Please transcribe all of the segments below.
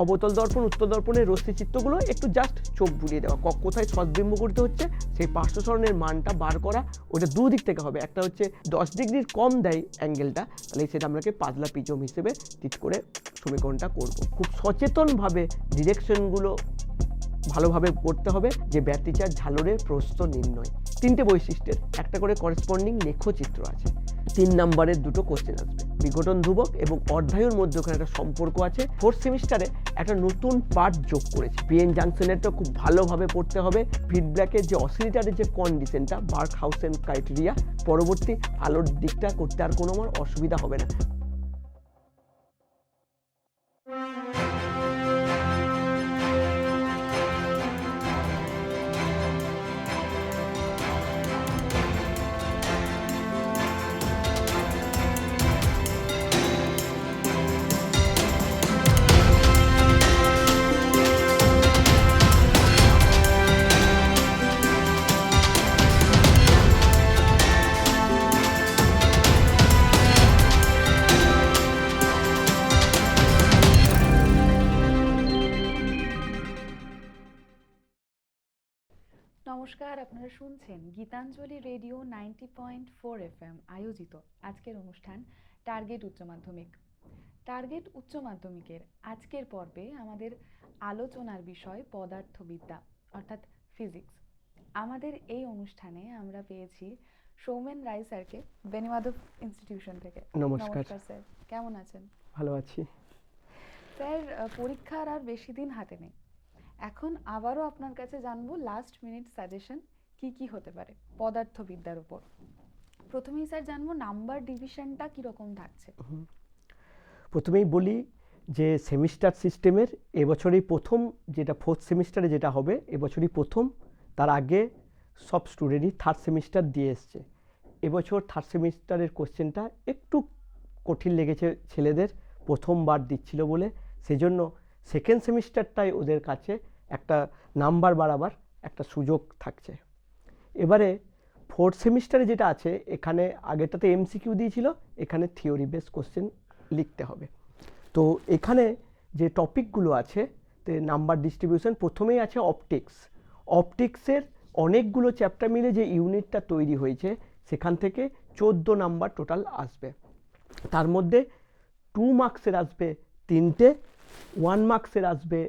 অবতল দর্পণ উত্তল দর্পণের রশ্মিচিত্রগুলো একটু জাস্ট চোখ বুলিয়ে দেওয়া, কোথায় সদ্বিম্ব করতে হচ্ছে সেই পার্শ্বসরণের মানটা বার করা। ওটা দুদিক থেকে হবে, একটা হচ্ছে 10 ডিগ্রির কম দেয় অ্যাঙ্গেলটা, তাহলে সেটা আমরাকে পাতলা প্রিজম হিসেবে ট্রিট করে সমীকরণটা করব। খুব সচেতনভাবে ডিরেকশনগুলো ভালোভাবে করতে হবে। যে ব্যাটারি চার্জ ঝালরের প্রস্থ নির্ণয়, 3টে বৈশিষ্ট্যের একটা করে করেসপন্ডিং লেখচিত্র আছে। 3 নম্বরের 2টো কোশ্চেন আসবে। বিঘটন ধ্রুবক এবং অর্ধায়ুর মধ্যে ওখানে একটা সম্পর্ক আছে। 4th সেমিস্টারে একটা নতুন পার্ট যোগ করেছে, পিএন জাংশনেরটা খুব ভালোভাবে পড়তে হবে। ফিডব্যাকের যে অসিলেটরের যে কন্ডিশনটা, বার্কহাউসেন ক্রাইটেরিয়া, পরবর্তী আলোর দিকটা করতে আর কোনো আমার অসুবিধা হবে না। নমস্কার, আপনারা শুনছেন গীতাঞ্জলি রেডিও 90.4 FM আয়োজিত আজকের অনুষ্ঠান টার্গেট উচ্চ মাধ্যমিক। টার্গেট উচ্চ মাধ্যমিকের আজকের পর্বে আমাদের আলোচনার বিষয় পদার্থবিদ্যা অর্থাৎ ফিজিক্স। আমাদের এই অনুষ্ঠানে আমরা পেয়েছি সৌমেন রায় স্যারকে, বেনিমাধব ইনস্টিটিউশন থেকে। নমস্কার স্যার, কেমন আছেন? ভালো আছি স্যার। পরীক্ষার আর বেশি দিন হাতে নেই, এখন আবারও আপনার কাছে জানবো লাস্ট মিনিট সাজেশন কি কি হতে পারে পদার্থবিদ্যার উপর। প্রথমেই স্যার জানবো নাম্বার ডিভিশনটা কিরকম থাকছে। প্রথমেই বলি যে সেমিস্টার সিস্টেমের এবছরই প্রথম, যেটা 4th সেমিস্টারে যেটা হবে এবছরই প্রথম। তার আগে সব স্টুডেন্টই 3rd সেমিস্টার দিয়ে এসছে। এবছর 3rd সেমিস্টারের কোশ্চেনটা একটু কঠিন লেগেছে ছেলেদের, প্রথমবার দিচ্ছিল বলে, সেজন্য 2nd সেমিস্টারটাই ওদের কাছে একটা নাম্বার বাড়াবার একটা সুযোগ থাকছে। এবারে 4th সেমিস্টারে যেটা আছে, এখানে আগেরটাতে এমসিকিউ দিয়েছিল, এখানে থিওরি বেস কোশ্চেন লিখতে হবে। তো এখানে যে টপিকগুলো আছে নাম্বার ডিস্ট্রিবিউশন, প্রথমেই আছে অপটিক্স। অপটিক্সের অনেকগুলো চ্যাপ্টার মিলে যে ইউনিটটা তৈরি হয়েছে, সেখান থেকে 14 নাম্বার টোটাল আসবে। তার মধ্যে 2 মার্কসের আসবে 3টে, 1 মার্কসের আসবে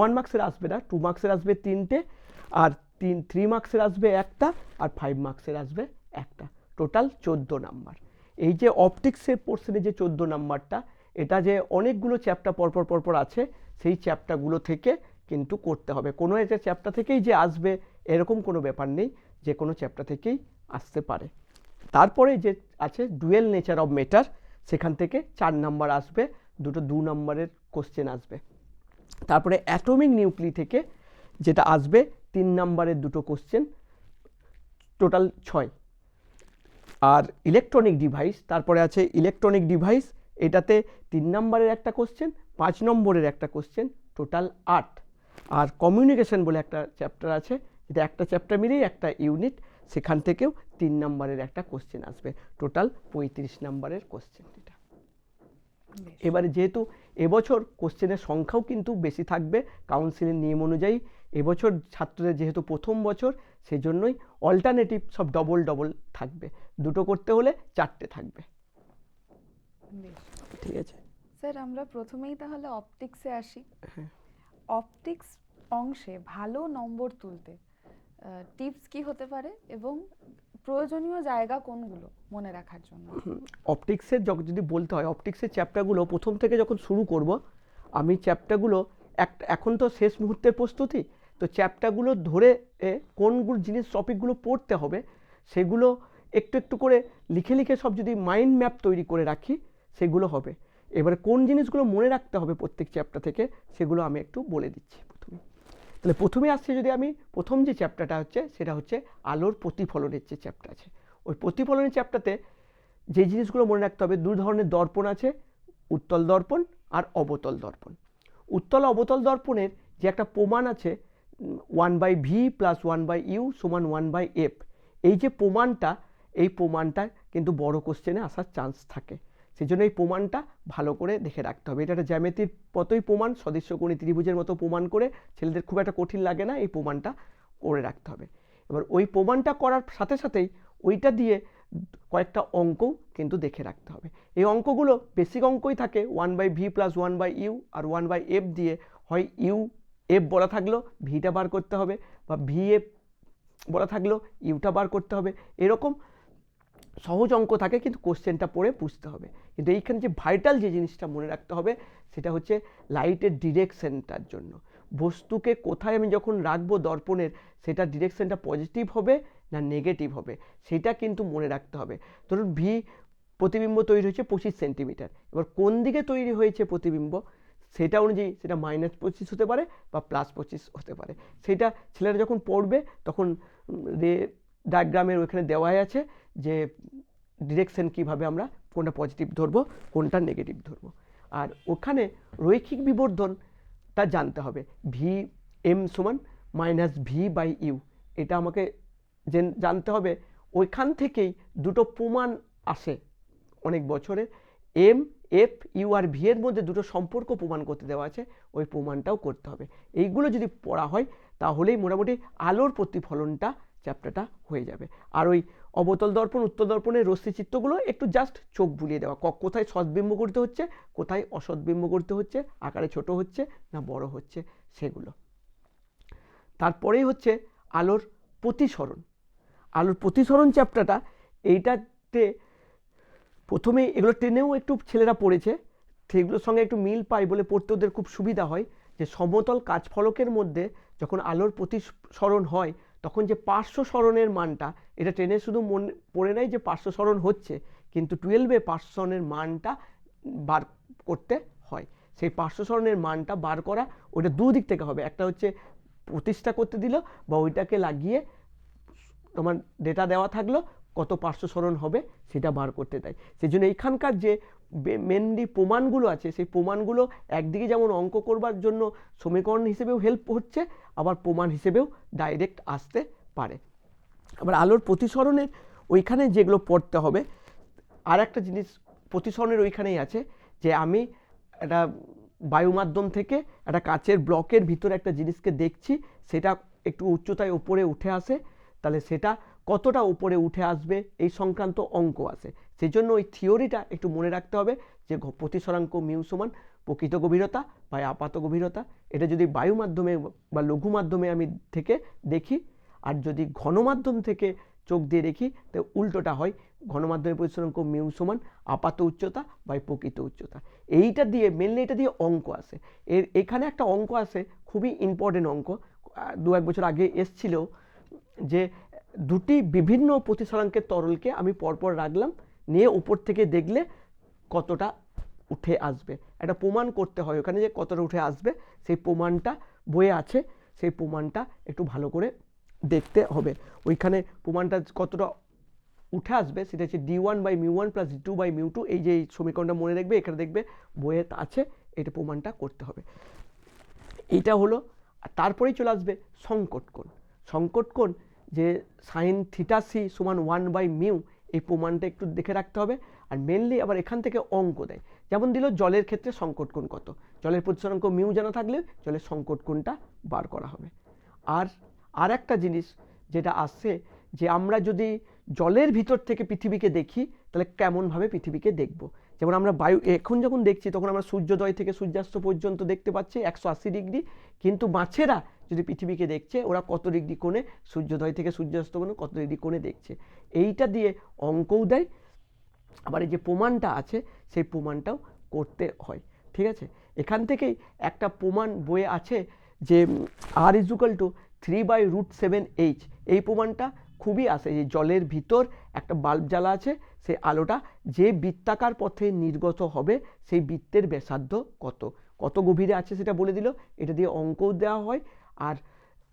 1 মার্কসের আসবে না, 2 মার্কসের আসবে 3টে, আর 3 মার্কসের আসবে একটা, আর 5 মার্কসের আসবে একটা, টোটাল 14 নাম্বার। এই যে অপটিক্সের পোর্শনে যে 14 নাম্বারটা, এটা যে অনেকগুলো চ্যাপ্টার পরপর আছে, সেই চ্যাপ্টারগুলো থেকে কিন্তু করতে হবে। কোনো একটা চ্যাপ্টার থেকেই যে আসবে এরকম কোনো ব্যাপার নেই, যে কোনো চ্যাপ্টার থেকেই আসতে পারে। তারপরে যে আছে ডুয়েল নেচার অফ ম্যাটার, সেখান থেকে 4 নাম্বার আসবে, 2 নাম্বারের কোশ্চেন আসবে। তারপরে অ্যাটমিক নিউক্লি থেকে যেটা আসবে 3 নাম্বারের 2 কোশ্চেন, টোটাল 6। আর ইলেকট্রনিক ডিভাইস, তারপরে আছে ইলেকট্রনিক ডিভাইস, এটাতে 3 নাম্বারের একটা কোশ্চেন, 5 নম্বরের একটা কোশ্চেন, টোটাল 8। আর কমিউনিকেশন বলে একটা চ্যাপ্টার আছে, যেটা একটা চ্যাপ্টার মিলেই একটা ইউনিট, সেখান থেকেও 3 নাম্বারের একটা কোশ্চেন আসবে, টোটাল 35 নাম্বারের কোশ্চেন এটা। এবারে যেহেতু এবছর কোশ্চেনের সংখ্যাও কিন্তু বেশি থাকবে কাউন্সিলের নিয়ম অনুযায়ী, এবছর ছাত্রদের যেহেতু প্রথম বছর, সেজন্যই অল্টারনেটিভ সব ডবল থাকবে, 2টো করতে হলে 4টে থাকবে। ঠিক আছে স্যার, আমরা প্রথমেই তাহলে অপটিক্সে আসি। অপটিক্স অংশে ভালো নম্বর তুলতে টিপস কি হতে পারে এবং প্রয়োজনীয় জায়গা কোনগুলো মনে রাখার জন্য? অপটিক্সের যদি বলতে হয়, অপটিক্সের চ্যাপ্টারগুলো প্রথম থেকে যখন শুরু করব, আমি চ্যাপ্টারগুলো এখন তো শেষ মুহূর্তের প্রস্তুতি, তো চ্যাপ্টারগুলো ধরে কোনগুলো জিনিস টপিকগুলো পড়তে হবে সেগুলো একটু করে লিখে সব যদি মাইন্ড ম্যাপ তৈরি করে রাখি, সেগুলো হবে। এবারে কোন জিনিসগুলো মনে রাখতে হবে প্রত্যেক চ্যাপ্টার থেকে, সেগুলো আমি একটু বলে দিচ্ছি প্রথমে। তাহলে প্রথমে আসছে, যদি আমি প্রথম যে চ্যাপ্টারটা হচ্ছে, সেটা হচ্ছে আলোর প্রতিফলনের যে চ্যাপ্টার আছে। ওই প্রতিফলনের চ্যাপ্টারতে যে জিনিসগুলো মনে রাখতে হবে, 2 ধরনের দর্পণ আছে, উত্তল দর্পণ আর অবতল দর্পণ। উত্তল অবতল দর্পণের যে একটা প্রমাণ আছে 1/v + 1/u = 1/f, এই যে প্রমাণটা, এই প্রমাণটা কিন্তু বড় কোশ্চেনে আসার চান্স থাকে। সেই জন্য এই প্রমাণটা ভালো করে দেখে রাখতে হবে। এটা একটা জ্যামিতির মতোই প্রমাণ, সদৃশ্যকোণী ত্রিভুজের মতো প্রমাণ করে, ছেলেদের খুব একটা কঠিন লাগে না, এই প্রমাণটা করে রাখতে হবে। এবার ওই প্রমাণটা করার সাথে সাথেই ওইটা দিয়ে কয়েকটা অঙ্কও কিন্তু দেখে রাখতে হবে। এই অঙ্কগুলো বেসিক অঙ্কই থাকে, 1/v + 1/u আর 1/f দিয়ে হয় ইউ এফ বলা থাকলো ভিটা বার করতে হবে, বা ভি এফ বলা থাকলো ইউটা বার করতে হবে। এরকম সহজ অঙ্ক থাকে, কিন্তু কোশ্চেনটা পড়ে বুঝতে হবে। কিন্তু এইখানে যে ভাইটাল যে জিনিসটা মনে রাখতে হবে সেটা হচ্ছে লাইটের ডিরেকশনটার জন্য, বস্তুকে কোথায় আমি যখন রাখবো দর্পণের, সেটা ডিরেকশনটা পজিটিভ হবে না নেগেটিভ হবে, সেটা কিন্তু মনে রাখতে হবে। ধরুন ভি প্রতিবিম্ব তৈরি হয়েছে 25 সেন্টিমিটার, এবার কোন দিকে তৈরি হয়েছে প্রতিবিম্ব সেটা অনুযায়ী সেটা -25 হতে পারে বা +25 হতে পারে। সেটা ছেলেরা যখন পড়বে তখন রে ডায়াগ্রামের ওইখানে দেওয়াই আছে যে ডিরেকশন কিভাবে আমরা কোনটা পজিটিভ ধরবো কোনটা নেগেটিভ ধরবো। আর ওখানে রৈখিক বিবর্ধনটা জানতে হবে, ভি এম সমান -v/u, এটা আমাকে জানতে হবে। ওইখান থেকেই দুটো প্রমাণ আসে অনেক বছরে, এম এফ ইউ আর ভি এর মধ্যে দুটো সম্পর্ক প্রমাণ করতে দেওয়া আছে, ওই প্রমাণটাও করতে হবে। এইগুলো যদি পড়া হয় তাহলেই মোটামুটি আলোর প্রতিফলনটা চ্যাপ্টারটা হয়ে যাবে। আর ওই অবতল দর্পণ উত্তল দর্পণের রশ্মি চিত্রগুলো একটু জাস্ট চোখ বুলিয়ে দেওয়া, কোথায় সদ্বিম্ব করতে হচ্ছে কোথায় অসদ্বিম্ব করতে হচ্ছে, আকারে ছোট হচ্ছে না বড় হচ্ছে সেগুলো। তারপরেই হচ্ছে আলোর প্রতিসরণ। আলোর প্রতিসরণ চ্যাপ্টারটা, এইটাতে প্রথমে এগুলো টেনেও একটু ছেলেরা পড়েছে, সেগুলোর সঙ্গে একটু মিল পাই বলে পড়তে ওদের খুব সুবিধা হয়। যে সমতল কাচফলকের মধ্যে যখন আলোর প্রতিসরণ হয় তখন যে পার্শ্ব সরণের মানটা, এটা ট্রেনে শুধু মনে পড়ে নেয় যে পার্শ্ব সরণ হচ্ছে, কিন্তু 12-এ পার্শ্ব সরণের মানটা বার করতে হয়। সেই পার্শ্ব সরণের মানটা বার করা ওইটা দুদিক থেকে হবে, একটা হচ্ছে প্রতিষ্ঠা করতে দিল বা ওইটাকে লাগিয়ে তোমার ডেটা দেওয়া থাকলো কত পার্শ্ব সরণ হবে সেটা বার করতে দেয়। সেই জন্য এইখানকার যে মেনলি প্রমাণগুলো আছে সেই প্রমাণগুলো একদিকে যেমন অঙ্ক করবার জন্য সমীকরণ হিসেবেও হেল্প হচ্ছে, আবার প্রমাণ হিসেবেও ডাইরেক্ট আসতে পারে। আবার আলোর প্রতিসরণের ওইখানে যেগুলো পড়তে হবে, আর একটা জিনিস প্রতিসরণের ওইখানেই আছে যে আমি একটা বায়ু মাধ্যম থেকে একটা কাচের ব্লকের ভিতরে একটা জিনিসকে দেখছি, সেটা একটু উচ্চতায় উপরে উঠে আসে, তাহলে সেটা কতটা উপরে উঠে আসবে এই সংক্রান্ত অঙ্ক আছে। সেই জন্য ওই থিওরিটা একটু মনে রাখতে হবে যে প্রতিসরাঙ্ক মিউ সমান প্রকৃত গভীরতা বা আপাত গভীরতা। এটা যদি বায়ু মাধ্যমে বা লঘু মাধ্যমে আমি থেকে দেখি, আর যদি ঘন মাধ্যম থেকে চোখ দিয়ে দেখি তো উল্টোটা হয়, ঘন মাধ্যমের প্রতিসরাঙ্ক মিউ সমান আপাত উচ্চতা বা প্রকৃত উচ্চতা। এইটা দিয়ে মেনলি এটা দিয়ে অঙ্ক আসে। এখানে একটা অঙ্ক আসে খুবই ইম্পর্টেন্ট অঙ্ক, 2-1 বছর আগে এসছিল, যে দুটি বিভিন্ন প্রতিসরাঙ্কের তরলকে আমি পরপর রাখলাম, নিয়ে উপর থেকে দেখলে কতটা উঠে আসবে, একটা প্রমাণ করতে হয় ওখানে যে কতটা উঠে আসবে, সেই প্রমাণটা বইয়ে আছে, সেই প্রমাণটা একটু ভালো করে দেখতে হবে। ওইখানে প্রমাণটা কতটা উঠে আসবে সেটা হচ্ছে d1/μ1 + d2/μ2, এই যে এই সমীকরণটা মনে রাখবে, এখানে দেখবে বইয়ে আছে, এটা প্রমাণটা করতে হবে। এইটা হলো। তারপরেই চলে আসবে সংকট কোণ। সংকট কোণ যে sin θc = 1/μ, এই প্রমাণটা একটু দেখে রাখতে হবে। আর মেনলি আবার এখান থেকে অঙ্ক দেয়, যেমন দিল জলের ক্ষেত্রে সংকট কোণ কত, জলের প্রতিসরাঙ্ক মিউ জানা থাকলে জলের সংকট কোণটা বার করা হবে। আর একটা জিনিস যেটা আসছে, যে আমরা যদি জলের ভিতর থেকে পৃথিবীকে দেখি তাহলে কেমনভাবে পৃথিবীকে দেখব। যেমন আমরা বায়ু এখন যখন দেখছি তখন আমরা সূর্যোদয় থেকে সূর্যাস্ত পর্যন্ত দেখতে পাচ্ছি 180 ডিগ্রি, কিন্তু মাছেরা যদি পৃথিবীকে দেখছে ওরা কত ডিগ্রি কোণে সূর্যোদয় থেকে সূর্যাস্ত কোণে কত ডিগ্রি কোণে দেখছে, এইটা দিয়ে অঙ্কও দেয়। আবার এই যে প্রমাণটা আছে সেই প্রমাণটাও করতে হয়, ঠিক আছে। এখান থেকেই একটা প্রমাণ বইয়ে আছে যে r = 3/√7h, এই প্রমাণটা খুবই আসে, যে জলের ভিতর একটা বাল্ব জ্বালা আছে, সেই আলোটা যে বৃত্তাকার পথে নির্গত হবে সেই বৃত্তের ব্যাসার্ধ কত, কত গভীরে আছে সেটা বলে দিল, এটা দিয়ে অঙ্কও দেওয়া হয়, আর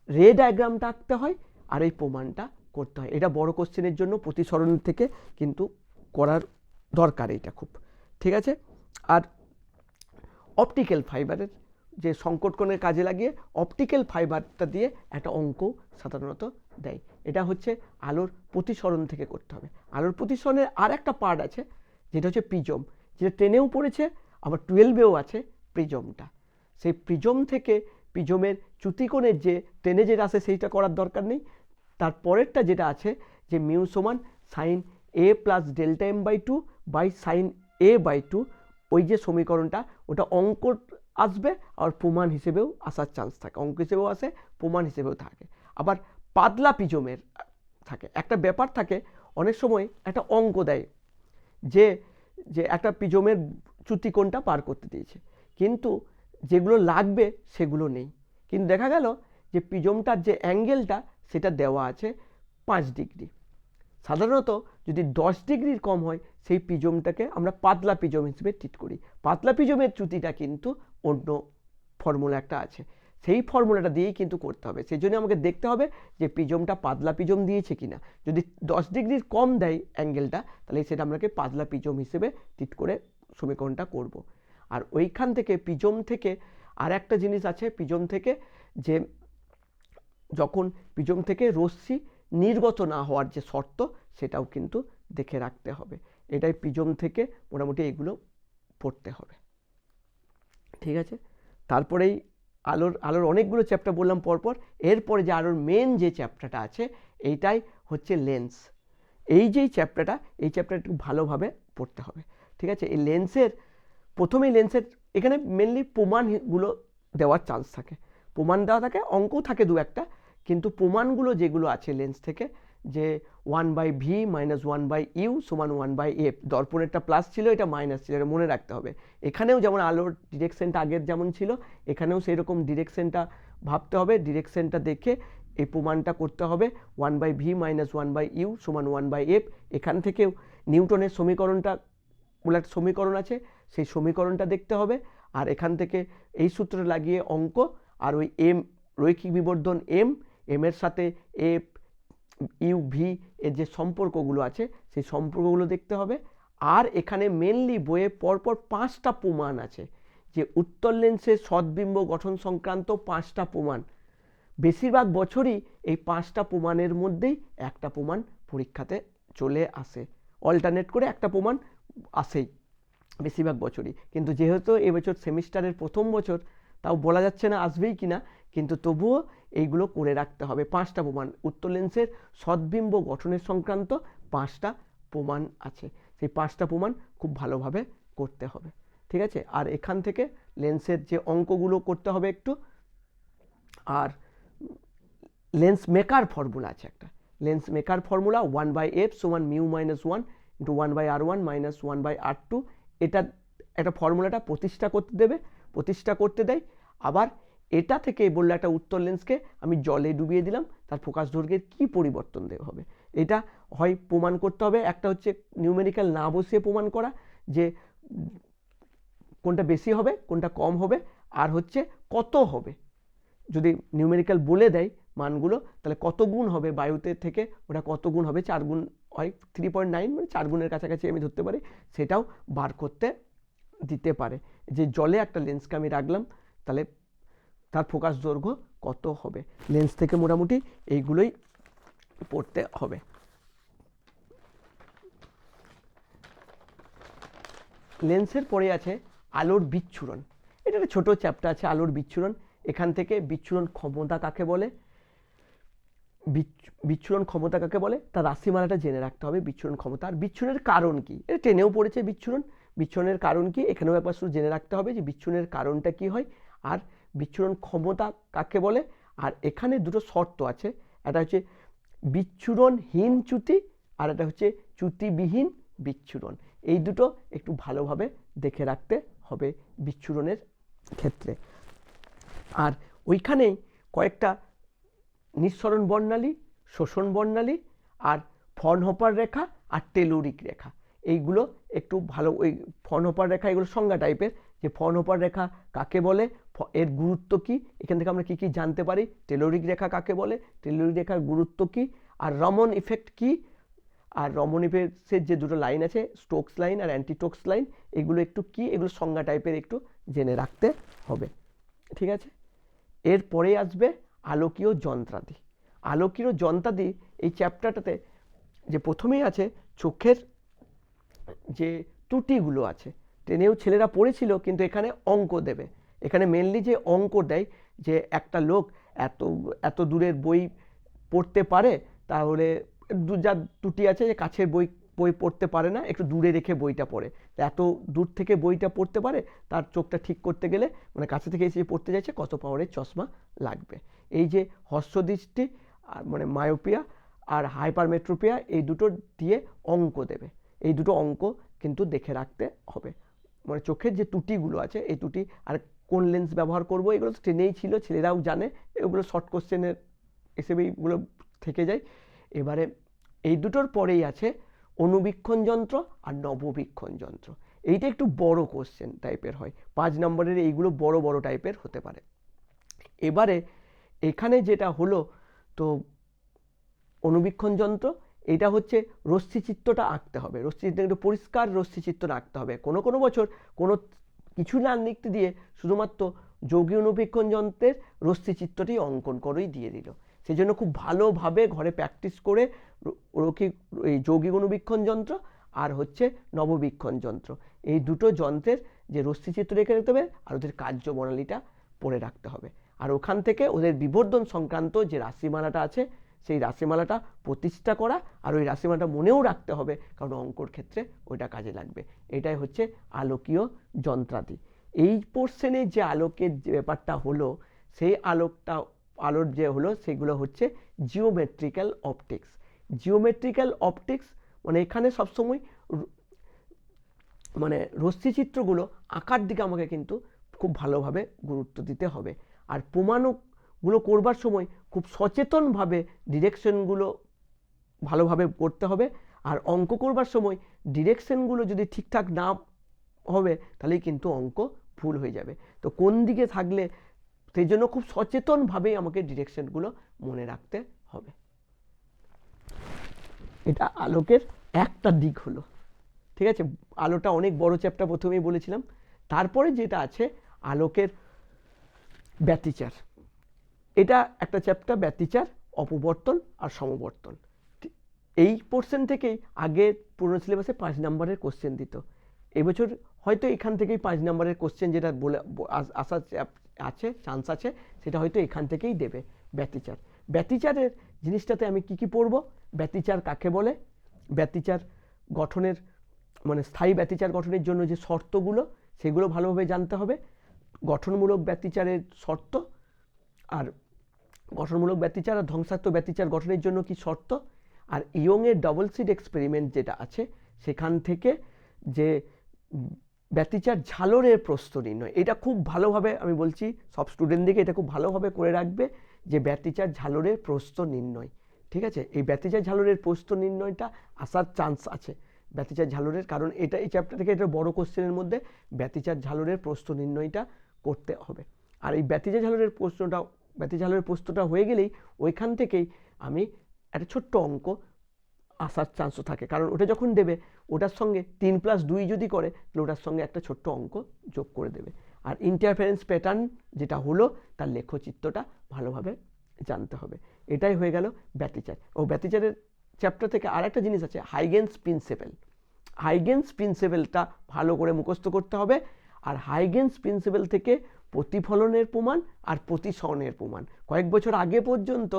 রে ডায়াগ্রামটা আঁকতে হয়, আর এই প্রমাণটা করতে হয়। এটা বড় কোশ্চেনের জন্য প্রতিসরণ থেকে কিন্তু করার দরকার, এইটা খুব ঠিক আছে। আর অপটিক্যাল ফাইবারের যে সংকট কোণের কাজে লাগিয়ে অপটিক্যাল ফাইবারটা দিয়ে একটা অঙ্ক সাধারণত দেয়, এটা হচ্ছে আলোর প্রতিসরণ থেকে করতে হবে। আলোর প্রতিসরণের আর একটা পার্ট আছে যেটা হচ্ছে প্রিজম, যেটা 10এও পড়েছে আবার 12এও আছে প্রিজমটা। সেই প্রিজম থেকে প্রিজমের চ্যুতিকোণের যে 10এ যেটা আসে সেইটা করার দরকার নেই। তারপরেরটা যেটা আছে যে মিউ সমান sine A plus delta M by 2 by sine A by 2, ওই যে সমীকরণটা ওটা অঙ্ক আসবে আর প্রমাণ হিসেবেও আসার চান্স থাকে, অঙ্ক হিসেবেও আসে প্রমাণ হিসেবেও থাকে। আবার পাতলা প্রিজমের থাকে একটা ব্যাপার থাকে, অনেক সময় একটা অঙ্ক দেয় যে যে একটা প্রিজমের চ্যুতিকোণটা পার করতে দিয়েছে, কিন্তু যেগুলো লাগবে সেগুলো নেই, কিন্তু দেখা গেল যে প্রিজমটার যে অ্যাঙ্গেলটা সেটা দেওয়া আছে 5 ডিগ্রি। সাধারণত যদি 10 ডিগ্রির কম হয় সেই প্রিজমটাকে আমরা পাতলা প্রিজম হিসেবে ট্রিট করি। পাতলা প্রিজমের চ্যুতিটা কিন্তু অন্য ফর্মুলা একটা আছে, সেই ফর্মুলাটা দিয়েই কিন্তু করতে হবে। সেই জন্য আমাকে দেখতে হবে যে প্রিজমটা পাতলা প্রিজম দিয়েছে কিনা। যদি 10 ডিগ্রির কম দেয় অ্যাঙ্গেলটা, তাহলে সেটা আমাকে পাতলা প্রিজম হিসেবে ট্রিট করে সমীকরণটা করব। আর ওইখান থেকে প্রিজম থেকে আর একটা জিনিস আছে, প্রিজম থেকে যে যখন প্রিজম থেকে রশ্মি নির্গত না হওয়ার যে শর্ত, সেটাও কিন্তু দেখে রাখতে হবে। এটাই প্রিজম থেকে মোটামুটি এগুলো পড়তে হবে, ঠিক আছে। তারপরেই আলোর অনেকগুলো চ্যাপ্টার বললাম পরপর। এরপরে যে আলোর মেন যে চ্যাপ্টারটা আছে এইটাই হচ্ছে লেন্স। এই যেই চ্যাপ্টারটা, এই চ্যাপ্টারটা একটু ভালোভাবে পড়তে হবে, ঠিক আছে। এই লেন্সের প্রথমেই লেন্সের এখানে মেনলি প্রমাণগুলো দেওয়ার চান্স থাকে, প্রমাণ দেওয়া থাকে, অঙ্কও থাকে দু একটা, কিন্তু প্রমাণগুলো যেগুলো আছে লেন্স থেকে যে 1/v মাইনাস 1/u সমান 1/f, দর্পণেরটা প্লাস ছিল এটা মাইনাস ছিল, এটা মনে রাখতে হবে। এখানেও যেমন আলোর ডিরেকশনটা আগের যেমন ছিল এখানেও সেই রকম ডিরেকশনটা ভাবতে হবে, ডিরেকশনটা দেখে এই প্রমাণটা করতে হবে। 1/v মাইনাস 1/u সমান 1/f। এখান থেকেও নিউটনের সমীকরণটা বলে একটা সমীকরণ আছে, সেই সমীকরণটা দেখতে হবে। আর এখান থেকে এই সূত্র লাগিয়ে অঙ্ক, আর ওই এম রৈখিক বিবর্ধন এম এর সাথে এফ ইউ ভি এর যে সম্পর্কগুলো আছে সেই সম্পর্কগুলো দেখতে হবে। আর এখানে মেনলি বইয়ে পরপর 5টা প্রমাণ আছে, যে উত্তল লেন্সের সদ্বিম্ব গঠন সংক্রান্ত 5টা প্রমাণ। বেশিরভাগ বছরই এই 5টা প্রমাণের মধ্যেই একটা প্রমাণ পরীক্ষাতে চলে আসে, অল্টারনেট করে একটা প্রমাণ আসেই বেশিরভাগ বছরই। কিন্তু যেহেতু এবছর সেমিস্টারের প্রথম বছর, তাও বলা যাচ্ছে না আসবেই কিনা, কিন্তু তবুও এইগুলো করে রাখতে হবে। 5টা প্রমাণ, উত্তল লেন্সের সদ্বিম্ব গঠনের সংক্রান্ত 5টা প্রমাণ আছে, সেই 5টা প্রমাণ খুব ভালোভাবে করতে হবে, ঠিক আছে। আর এখান থেকে লেন্সের যে অঙ্কগুলো করতে হবে একটু। আর লেন্স মেকার ফর্মুলা আছে একটা, লেন্স মেকার ফর্মুলা 1/f সমান mu minus 1 into 1/r1 minus 1/r2। এটা একটা ফর্মুলাটা প্রতিষ্ঠা করতে দেবে, প্রতিষ্ঠা করতে দেয়। আবার এটা থেকে বললো একটা উত্তল লেন্সকে আমি জলে ডুবিয়ে দিলাম, তার ফোকাস দৈর্ঘ্যের কী পরিবর্তন দেওয়া হবে, এটা হয় প্রমাণ করতে হবে। একটা হচ্ছে নিউমেরিক্যাল না বসিয়ে প্রমাণ করা, যে কোনটা বেশি হবে কোনটা কম হবে, আর হচ্ছে কত হবে। যদি নিউমেরিক্যাল বলে দেয় মানগুলো, তাহলে কত গুণ হবে বায়ুতে থেকে, ওটা কত গুণ হবে, 4 গুণ হয় 3.9, মানে 4 গুণের কাছাকাছি আমি ধরতে পারি, সেটাও বার করতে দিতে পারে। যে জলে একটা লেন্সকে আমি রাখলাম, তাহলে তার ফোকাস দৈর্ঘ্য কত হবে। লেন্স থেকে মোটামুটি এইগুলোই পড়তে হবে। লেন্সের পরে আছে আলোর বিচ্ছুরণ। এটা একটা ছোটো চ্যাপ্টার আছে, আলোর বিচ্ছুরণ। এখান থেকে বিচ্ছুরণ ক্ষমতা কাকে বলে, বিচ্ছুরণ ক্ষমতা কাকে বলে তার রাশিমালাটা জেনে রাখতে হবে, বিচ্ছুরণ ক্ষমতা। আর বিচ্ছুরণের কারণ কি, এটা টেনেও পড়েছে বিচ্ছুরণের কারণ কি, এখানেও একবার শুধু জেনে রাখতে হবে যে বিচ্ছুরণের কারণটা কি হয়, আর বিচ্ছুরণ ক্ষমতা কাকে বলে। আর এখানে দুটো শর্ত আছে, একটা হচ্ছে বিচ্ছুরণহীন চ্যুতি, আর একটা হচ্ছে চ্যুতিবিহীন বিচ্ছুরণ। এই দুটো একটু ভালোভাবে দেখে রাখতে হবে বিচ্ছুরণের ক্ষেত্রে। আর ওইখানেই কয়েকটা নিঃসরণ বর্ণালী, শোষণ বর্ণালী, আর ফ্রনহোফার রেখা আর টেলুরিক রেখা, এইগুলো একটু ভালো। ওই ফ্রনহোফার রেখা এগুলো সংজ্ঞা টাইপের, যে ফ্রনহোফার রেখা কাকে বলে, এর গুরুত্ব কি, এখান থেকে আমরা কি কি জানতে পারি, টেলুরিক রেখা কাকে বলে, টেলুরিক রেখার গুরুত্ব কি, আর রমন ইফেক্ট কি, আর রমন ইফেক্টের যে দুটো লাইন আছে স্টোকস লাইন আর অ্যান্টি স্টোকস লাইন, এগুলো একটু কি, এগুলো সংজ্ঞা টাইপের একটু জেনে রাখতে হবে, ঠিক আছে। এরপরে আসবে আলোকীয় যন্ত্রাদি। আলোকীয় যন্ত্রাদি এই চ্যাপ্টারটাতে যে প্রথমেই আছে চোখের যে ত্রুটিগুলো আছে, টেনেও ছেলেরা পড়েছিল, কিন্তু এখানে অঙ্ক দেবে। এখানে মেনলি যে অঙ্ক দেয়, যে একটা লোক এত এত দূরের বই পড়তে পারে, তাহলে যার ত্রুটি আছে যে কাছের বই বই পড়তে পারে না, একটু দূরে রেখে বইটা পড়ে, তো এত দূর থেকে বইটা পড়তে পারে, তার চোখটা ঠিক করতে গেলে মানে কাছে থেকে এসে পড়তে যাচ্ছে কত পাওয়ারের চশমা লাগবে। এই যে হ্রস্বদৃষ্টি মানে মায়োপিয়া আর হাইপারমেট্রোপিয়া, এই দুটো দিয়ে অঙ্ক দেবে। এই দুটো অঙ্ক কিন্তু দেখে রাখতে হবে, মানে চোখের যে ত্রুটিগুলো আছে এই ত্রুটি, আর কোন লেন্স ব্যবহার করব, এগুলো তো ট্রেনেই ছিল, ছেলেরাও জানে, এগুলো শর্ট কোশ্চেনের হিসেবে এইগুলো থেকে যায়। এবারে এই দুটোর পরেই আছে অনুবীক্ষণ যন্ত্র আর নববীক্ষণ যন্ত্র। এইটা একটু বড় কোশ্চেন টাইপের হয়, 5 নম্বরের এইগুলো বড় বড় টাইপের হতে পারে। এবারে এখানে যেটা হলো, তো অনুবীক্ষণ যন্ত্র, এটা হচ্ছে রশ্মিচিত্রটা আঁকতে হবে, রশ্মিচিত্র একটু পরিষ্কার রশ্মিচিত্র আঁকতে হবে। কোনো কোনো বছর কোনো কিছু না লিখতে দিয়ে শুধুমাত্র যৌগীয় অনুবীক্ষণ যন্ত্রের রশ্মিচিত্রটি অঙ্কন করেই দিয়ে দিল। সেই জন্য খুব ভালোভাবে ঘরে প্র্যাকটিস করে এই যৌগিক অনুবীক্ষণ যন্ত্র আর হচ্ছে নববীক্ষণ যন্ত্র, এই দুটো যন্ত্রের যে রশ্মিচিত্র রেখে রাখতে হবে, আর ওদের কার্যপ্রণালীটা পড়ে রাখতে হবে। আর ওখান থেকে ওদের বিবর্ধন সংক্রান্ত যে রাশিমালাটা আছে, সেই রাশিমালাটা প্রতিষ্ঠা করা, আর ওই রাশিমালাটা মনেও রাখতে হবে, কারণ অঙ্কর ক্ষেত্রে ওইটা কাজে লাগবে। এটাই হচ্ছে আলোকীয় যন্ত্রাদি। এই পোর্শনে যে আলোকের যে ব্যাপারটা হলো, সেই আলোর যে হলো সেগুলো হচ্ছে জিওমেট্রিক্যাল অপটিক্স। জিওমেট্রিক্যাল অপটিক্স মানে এখানে সবসময় মানে রশ্মিচিত্রগুলো আঁকার দিকে আমাকে কিন্তু খুব ভালোভাবে গুরুত্ব দিতে হবে। আর প্রমাণগুলো করবার সময় খুব সচেতনভাবে ডিরেকশনগুলো ভালোভাবে করতে হবে। আর অঙ্ক করবার সময় ডিরেকশনগুলো যদি ঠিকঠাক না হবে, তাহলেই কিন্তু অঙ্ক ভুল হয়ে যাবে। তো কোন দিকে থাকলে, সেই জন্য খুব সচেতনভাবেই আমাকে ডিরেকশনগুলো মনে রাখতে হবে। এটা আলোকের একটা দিক হলো, ঠিক আছে। আলোটা অনেক বড় চ্যাপ্টার, প্রথমেই বলেছিলাম। তারপরে যেটা আছে আলোকের ব্যতিচার, এটা একটা চ্যাপ্টার, ব্যতিচার, অপবর্তন আর সমবর্তন। এই পোর্শন থেকেই আগে পুরনো সিলেবাসে 5 নম্বরের কোশ্চেন দিত। এবছর হয়তো এখান থেকেই 5 নম্বরের কোশ্চেন যেটা বলে আসার আছে, চান্স আছে, সেটা হয়তো এখান থেকেই দেবে। ব্যতিচার, ব্যতিচারের জিনিসটাতে আমি কি কি পড়ব, ব্যতিচার কাকে বলে, ব্যতিচার গঠনের মানে স্থায়ী ব্যতিচার গঠনের জন্য যে শর্তগুলো, সেগুলো ভালোভাবে জানতে হবে। গঠনমূলক ব্যতিচারের শর্ত, আর গঠনমূলক ব্যতিচার আর ধ্বংসাত্মক ব্যতিচার গঠনের জন্য কি শর্ত, আর ইয়ংয়ের ডবল স্লিট এক্সপেরিমেন্ট যেটা আছে সেখান থেকে যে ব্যতিচার ঝালরের প্রস্থ নির্ণয়, এটা খুব ভালোভাবে আমি বলছি সব স্টুডেন্টদেরকে এটা খুব ভালোভাবে করে রাখবে, যে ব্যতিচার ঝালরের প্রস্থ নির্ণয়, ঠিক আছে। এই ব্যতিচার ঝালরের প্রস্থ নির্ণয়টা আসার চান্স আছে, ব্যতিচার ঝালরের, কারণ এটা এই চ্যাপ্টার থেকে এটা বড় কোশ্চেনের মধ্যে ব্যতিচার ঝালরের প্রস্থ নির্ণয়টা করতে হবে। আর এই ব্যতিচার ঝালরের প্রশ্নটা হয়ে গেলেই ওইখান থেকেই আমি একটা ছোট্ট অঙ্ক আসার চান্সও থাকে, কারণ ওটা যখন দেবে ওটার সঙ্গে 3+2 যদি করে, তাহলে ওটার সঙ্গে একটা ছোট্ট অঙ্ক যোগ করে দেবে। আর ইন্টারফারেন্স প্যাটার্ন যেটা হলো, তার লেখচিত্রটা ভালোভাবে জানতে হবে। এটাই হয়ে গেল ব্যতিচার। ও ব্যতিচারের চ্যাপ্টার থেকে আর একটা জিনিস আছে, হাইগেনস প্রিন্সিপল। হাইগেনস প্রিন্সিপলটা ভালো করে মুখস্থ করতে হবে। আর হাইগেনস প্রিন্সিপল থেকে প্রতিফলনের প্রমাণ আর প্রতিসরণের প্রমাণ, কয়েক বছর আগে পর্যন্ত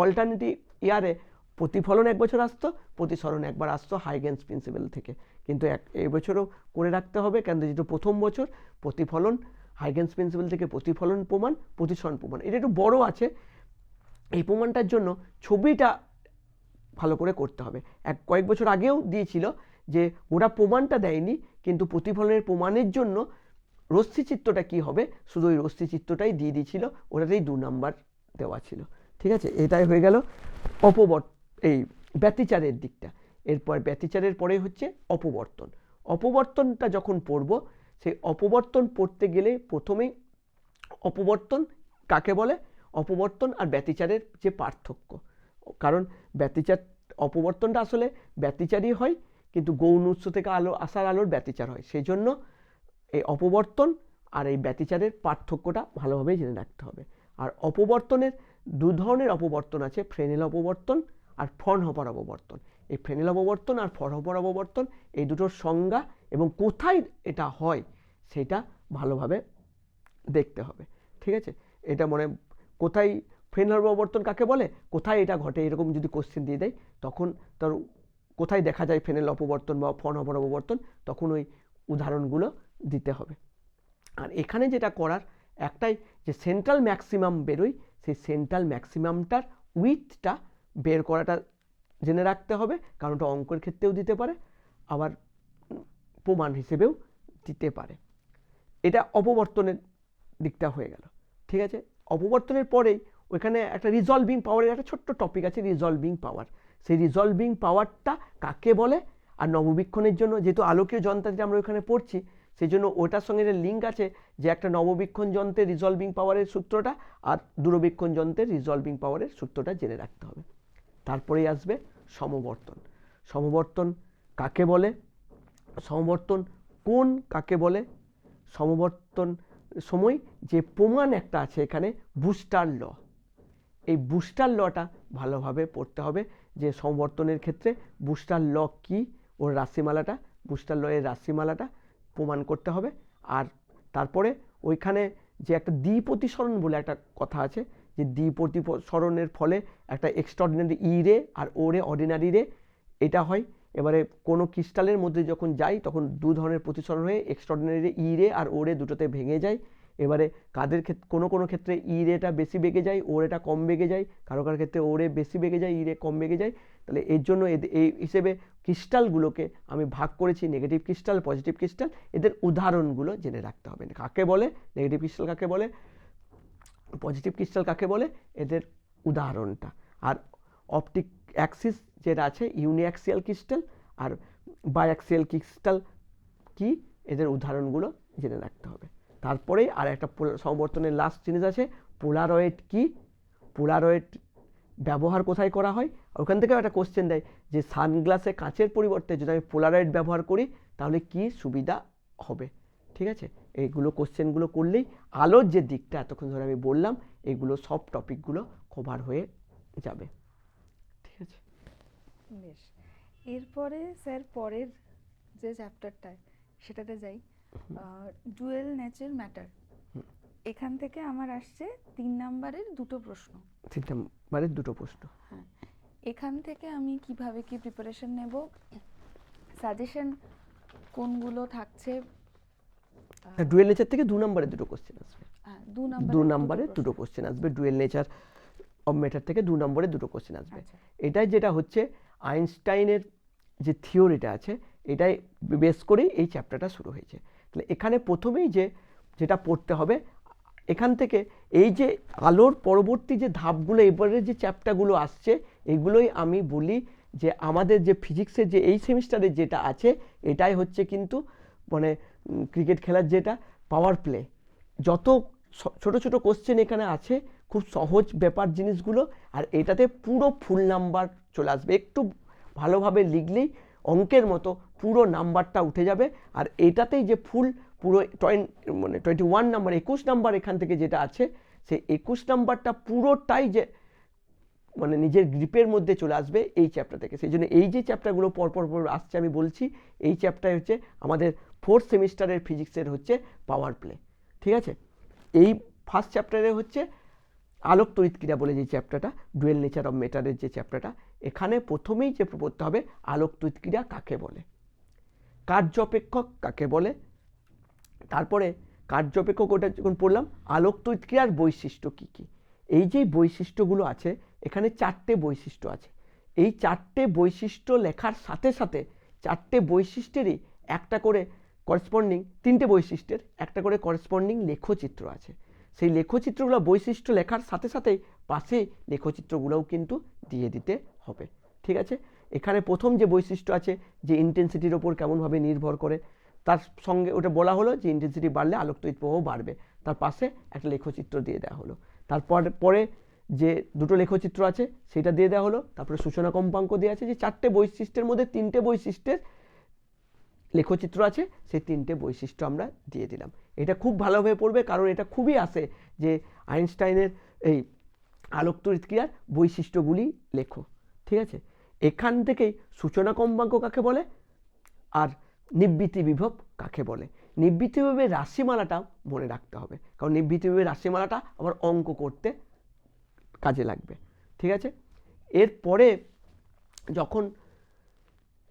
অল্টারনেটিভ ইয়ারে প্রতিফলন এক বছর আসতো, প্রতিসরণ একবার আসতো হাইগেনস প্রিন্সিপল থেকে, কিন্তু এই বছরও করে রাখতে হবে, কেন যেহেতু প্রথম বছর প্রতিফলন হাইগেনস প্রিন্সিপল থেকে প্রতিফলন প্রমাণ, প্রতিসরণ প্রমাণ, এটা একটু বড় আছে। এই প্রমাণটার জন্য ছবিটা ভালো করে করতে হবে। কয়েক বছর আগেও দিয়েছিল যে ওরা প্রমাণটা দেয়নি, কিন্তু প্রতিফলনের প্রমাণের জন্য রশ্মিচিত্রটা কি হবে, শুধু ওই রশ্মিচিত্রটাই দিয়ে দিয়েছিল, ওটাতেই 2 নাম্বার দেওয়া ছিল, ঠিক আছে। এটাই হয়ে গেল এই ব্যতিচারের দিকটা। এরপর ব্যতিচারের পরে হচ্ছে অপবর্তন। অপবর্তনটা যখন পড়ব, সেই অপবর্তন পড়তে গেলে প্রথমেই অপবর্তন কাকে বলে, অপবর্তন আর ব্যতিচারের যে পার্থক্য, কারণ অপবর্তনটা আসলে ব্যতিচারই হয়, কিন্তু গৌণ উৎস থেকে আসার আলোর ব্যতিচার হয়। সেই জন্য এই অপবর্তন আর এই ব্যতিচারের পার্থক্যটা ভালোভাবে জেনে রাখতে হবে। আর অপবর্তনের 2 ধরনের অপবর্তন আছে, ফ্রেনেল অপবর্তন আর ফ্রনহফার অপবর্তন। এই ফ্রেনেল অপবর্তন আর ফরহফর অপবর্তন এই দুটোর সংজ্ঞা এবং কোথায় এটা হয় সেটা ভালোভাবে দেখতে হবে। ঠিক আছে, এটা মানে কোথায় ফ্রেনেল অপবর্তন কাকে বলে, কোথায় এটা ঘটে, এরকম যদি কোশ্চেন দিয়ে দেয় তখন তার কোথায় দেখা যায় ফ্রেনেল অপবর্তন বা ফরহফর অপবর্তন, তখন ওই উদাহরণগুলো দিতে হবে। আর এখানে যেটা করার একটাই, যে সেন্ট্রাল ম্যাক্সিমাম বেরোয়, সেই সেন্ট্রাল ম্যাক্সিমামটার উইথটা বের করাটা জেনে রাখতে হবে, কারণ ওটা অঙ্কের ক্ষেত্রেও দিতে পারে আবার প্রমাণ হিসেবেও দিতে পারে। এটা অপবর্তনের দিকটা হয়ে গেল। ঠিক আছে, অপবর্তনের পরেই ওইখানে একটা রিজলভিং পাওয়ারের একটা ছোট্ট টপিক আছে, রিজলভিং পাওয়ার। সেই রিজলভিং পাওয়ারটা কাকে বলে, আর নববীক্ষণের জন্য যেহেতু আলোকীয় যন্ত্রটি আমরা ওইখানে পড়ছি, সেই জন্য ওটার সঙ্গে একটা লিঙ্ক আছে, যে একটা নববীক্ষণ যন্ত্রের রিজলভিং পাওয়ারের সূত্রটা আর দূরবীক্ষণ যন্ত্রের রিজলভিং পাওয়ারের সূত্রটা জেনে রাখতে হবে। তারপরেই আসবে সমবর্তন। সমবর্তন কাকে বলে, সমবর্তন কোন কাকে বলে, সমবর্তন সময় যে প্রমাণ একটা আছে এখানে বুস্টার ল, এই বুস্টার লটা ভালোভাবে পড়তে হবে, যে সমবর্তনের ক্ষেত্রে বুস্টার ল কি, ওর রাশিমালাটা, বুস্টার ল এর রাশিমালাটা প্রমাণ করতে হবে। আর তারপরে ওইখানে যে একটা দ্বিপ্রতিসরণ বলে একটা কথা আছে, যে দ্বিপ্রতিসরণের ফলে একটা এক্সট্রাঅর্ডিনারি ই রে আর ও রে অর্ডিনারি রে এটা হয়। এবারে কোনো ক্রিস্টালের মধ্যে যখন যাই তখন দু ধরনের প্রতিসরণ হয়ে এক্সট্রাঅর্ডিনারি রে ই রে আর ও রে দুটোতে ভেঙে যায়। এবারে কাদের ক্ষেত্রে কোনো ক্ষেত্রে ই রেটা বেশি বেগে যায়, ও রেটা কম বেগে যায়, কারো ক্ষেত্রে ও রে বেশি বেগে যায়, ই রে কম বেগে যায়। তাহলে এর জন্য এই হিসেবে ক্রিস্টালগুলোকে আমি ভাগ করেছি নেগেটিভ ক্রিস্টাল, পজিটিভ ক্রিস্টাল, এদের উদাহরণগুলো জেনে রাখতে হবে। কাকে বলে নেগেটিভ ক্রিস্টাল, কাকে বলে পজিটিভ ক্রিস্টাল, কাকে বলে এদের উদাহরণটা। আর অপটিক অ্যাক্সিস যেটা আছে ইউনিঅ্যাক্সিয়াল ক্রিস্টাল আর বাইঅ্যাক্সিয়াল ক্রিস্টাল কি, এদের উদাহরণগুলো জেনে রাখতে হবে। তারপরে আর একটা সমবর্তনের লাস্ট জিনিস আছে, পোলারয়েড কি, পোলারয়েড ব্যবহার কোথায় করা হয়। ওখান থেকেও একটা কোশ্চেন দেয়, যে সানগ্লাসে কাঁচের পরিবর্তে যদি আমি পোলারয়েড ব্যবহার করি তাহলে কি সুবিধা হবে। ঠিক আছে, এইগুলো কোশ্চেনগুলো করলেই আলোর যে দিকটা এতক্ষণ ধরে আমি বললাম, এগুলো সব টপিকগুলো কভার হয়ে যাবে। ঠিক আছে, বেশ। এরপরে স্যার পরের যে চ্যাপ্টারটায় সেটাতে যাই, ডুয়েল নেচার ম্যাটার। এখান থেকে আমার আসছে 3 নাম্বারের দুটো প্রশ্ন। 3 নাম্বারের দুটো প্রশ্ন। হ্যাঁ, এখান থেকে আমি কিভাবে কি প্রিপারেশন নেব, সাজেশন কোনগুলো থাকছে। ডুয়েল নেচার থেকে 2 নাম্বারের দুটো কোশ্চেন আসবে। হ্যাঁ, 2 নাম্বারের দুটো কোশ্চেন আসবে, ডুয়েল নেচার অফ ম্যাটার থেকে 2 নম্বরের দুটো কোশ্চেন আসবে। এটাই যেটা হচ্ছে আইনস্টাইনের যে থিওরিটা আছে, এটাই বেস করেই এই চ্যাপ্টারটা শুরু হয়েছে। তাহলে এখানে প্রথমেই যেটা পড়তে হবে, এখান থেকে এই যে আলোর পরবর্তী যে ধাপগুলো এবারে যে চ্যাপ্টারগুলো আসছে, এগুলোই আমি বলি যে আমাদের যে ফিজিক্সের যে এই সেমিস্টারে যেটা আছে, এটাই হচ্ছে কিন্তু মানে ক্রিকেট খেলার যেটা পাওয়ার প্লে। যত ছোট ছোট কোশ্চেন এখানে আছে, খুব সহজ ব্যাপার জিনিসগুলো, আর এটাতে পুরো ফুল নাম্বার চলে আসবে। একটু ভালোভাবে লিখলেই অঙ্কের মতো পুরো নাম্বারটা উঠে যাবে। আর এটাতেই যে পুরো 21 নাম্বার, 21 নাম্বার এখান থেকে যেটা আছে, সেই 21 নাম্বারটা পুরোটাই যে মানে নিজের গ্রিপের মধ্যে চলে আসবে এই চ্যাপ্টার থেকে। সেই জন্য এই যে চ্যাপ্টারগুলো পরপর আসছে আমি বলছি, এই চ্যাপ্টার হচ্ছে আমাদের 4th সেমিস্টারের ফিজিক্সের হচ্ছে পাওয়ার প্লে। ঠিক আছে, এই ফার্স্ট চ্যাপ্টারে হচ্ছে আলোক তড়িৎক্রিয়া বলে যে চ্যাপ্টারটা, ডুয়েল নেচার অফ ম্যাটারের যে চ্যাপ্টারটা, এখানে প্রথমেই যে পড়তে হবে আলোক তড়িৎক্রিয়া কাকে বলে, কার্যপেক্ষক কাকে বলে, তারপরে কার্যপেক্ষক ওটা যখন পড়লাম, আলোক তড়িৎক্রিয়ার বৈশিষ্ট্য কী কী। এই যে বৈশিষ্ট্যগুলো আছে, এখানে 4টে বৈশিষ্ট্য আছে। এই 4টে বৈশিষ্ট্য লেখার সাথে সাথে 4টে বৈশিষ্ট্যেরই একটা করে করেসপন্ডিং, 3টে বৈশিষ্ট্যের একটা করে করেসপন্ডিং লেখচিত্র আছে। সেই লেখচিত্রগুলো বৈশিষ্ট্য লেখার সাথে সাথেই পাশে লেখচিত্রগুলোও কিন্তু দিয়ে দিতে হবে। ঠিক আছে, এখানে প্রথম যে বৈশিষ্ট্য আছে, যে ইন্টেন্সিটির ওপর কেমনভাবে নির্ভর করে, তার সঙ্গে ওটা বলা হলো যে ইন্টেন্সিটি বাড়লে আলোক তড়িৎ প্রবাহ বাড়বে, তার পাশে একটা লেখচিত্র দিয়ে দেওয়া হলো। পরে যে দুটো লেখচিত্র আছে সেটা দিয়ে দেওয়া হলো। তারপরে সূচনা কম্পাঙ্ক দেওয়া আছে, যে 4টে বৈশিষ্ট্যের মধ্যে 3টে বৈশিষ্ট্যের লেখচিত্র আছে, সেই 3টে বৈশিষ্ট্য আমরা দিয়ে দিলাম। এটা খুব ভালোভাবে পড়বে, কারণ এটা খুবই আসে যে আইনস্টাইনের এই আলোক তড়িৎক্রিয়ার বৈশিষ্ট্যগুলি লেখো। ঠিক আছে, এখান থেকেই সূচনা কম্পাঙ্ক কাকে বলে আর নিবৃত্তি বিভব কাকে বলে। নিবৃত্তি বিভবের রাশিমালাটা মনে রাখতে হবে, কারণ নিবৃত্তি বিভবের রাশিমালাটা আবার অঙ্ক করতে কাজে লাগবে। ঠিক আছে, এরপরে যখন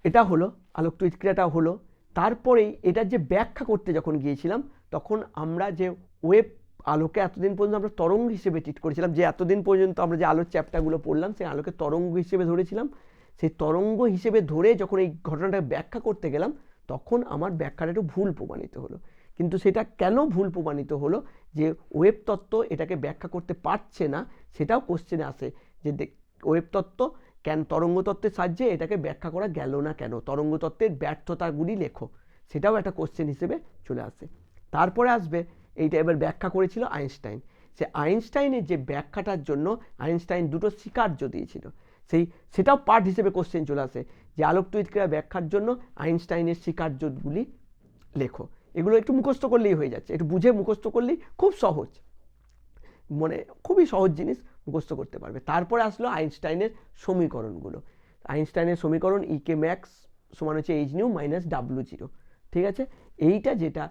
এটা হলো, আলোক তড়িৎ ক্রিয়াটা হলো, তারপরেই এটার যে ব্যাখ্যা করতে যখন গিয়েছিলাম তখন আমরা যে ওয়েভ আলোকে এতদিন পর্যন্ত আমরা তরঙ্গ হিসেবে ট্রিট করেছিলাম, যে এতদিন পর্যন্ত আমরা যে আলোর চ্যাপ্টারগুলো পড়লাম সেই আলোকে তরঙ্গ হিসেবে ধরেছিলাম, সেই তরঙ্গ হিসেবে ধরে যখন এই ঘটনাটাকে ব্যাখ্যা করতে গেলাম তখন আমার ব্যাখ্যাটা একটু ভুল প্রমাণিত হলো। কিন্তু সেটা কেন ভুল প্রমাণিত হলো, যে ওয়েভ তত্ত্ব এটাকে ব্যাখ্যা করতে পারছে না, সেটাও কোশ্চেনে আসে যে ওয়েভ তত্ত্ব কেন তরঙ্গ তত্ত্বের সাহায্যে এটাকে ব্যাখ্যা করা গেল না কেন, তরঙ্গ তত্ত্বের ব্যর্থতাগুলি লেখো, সেটাও একটা কোশ্চেন হিসেবে চলে আসে। তারপরে আসবে এইটা এবার ব্যাখ্যা করেছিল আইনস্টাইন, সে আইনস্টাইনের যে ব্যাখ্যাটার জন্য আইনস্টাইন দুটো স্বীকার্য দিয়েছিল, সেটাও পার্ট হিসেবে কোশ্চেন চলে আসে যে আলোক তড়িৎ ক্রিয়া ব্যাখ্যার জন্য আইনস্টাইনের স্বীকার্যগুলি লেখো। এগুলো একটু মুখস্থ করলেই হয়ে যাচ্ছে, একটু বুঝে মুখস্থ করলেই খুব সহজ, মানে খুবই সহজ জিনিস মুখস্থ করতে পারবে। তারপরে আসলো আইনস্টাইনের সমীকরণগুলো। আইনস্টাইনের সমীকরণ ইকে ম্যাক্স সমান হচ্ছে H new minus W zero. ঠিক আছে, এইটা যেটা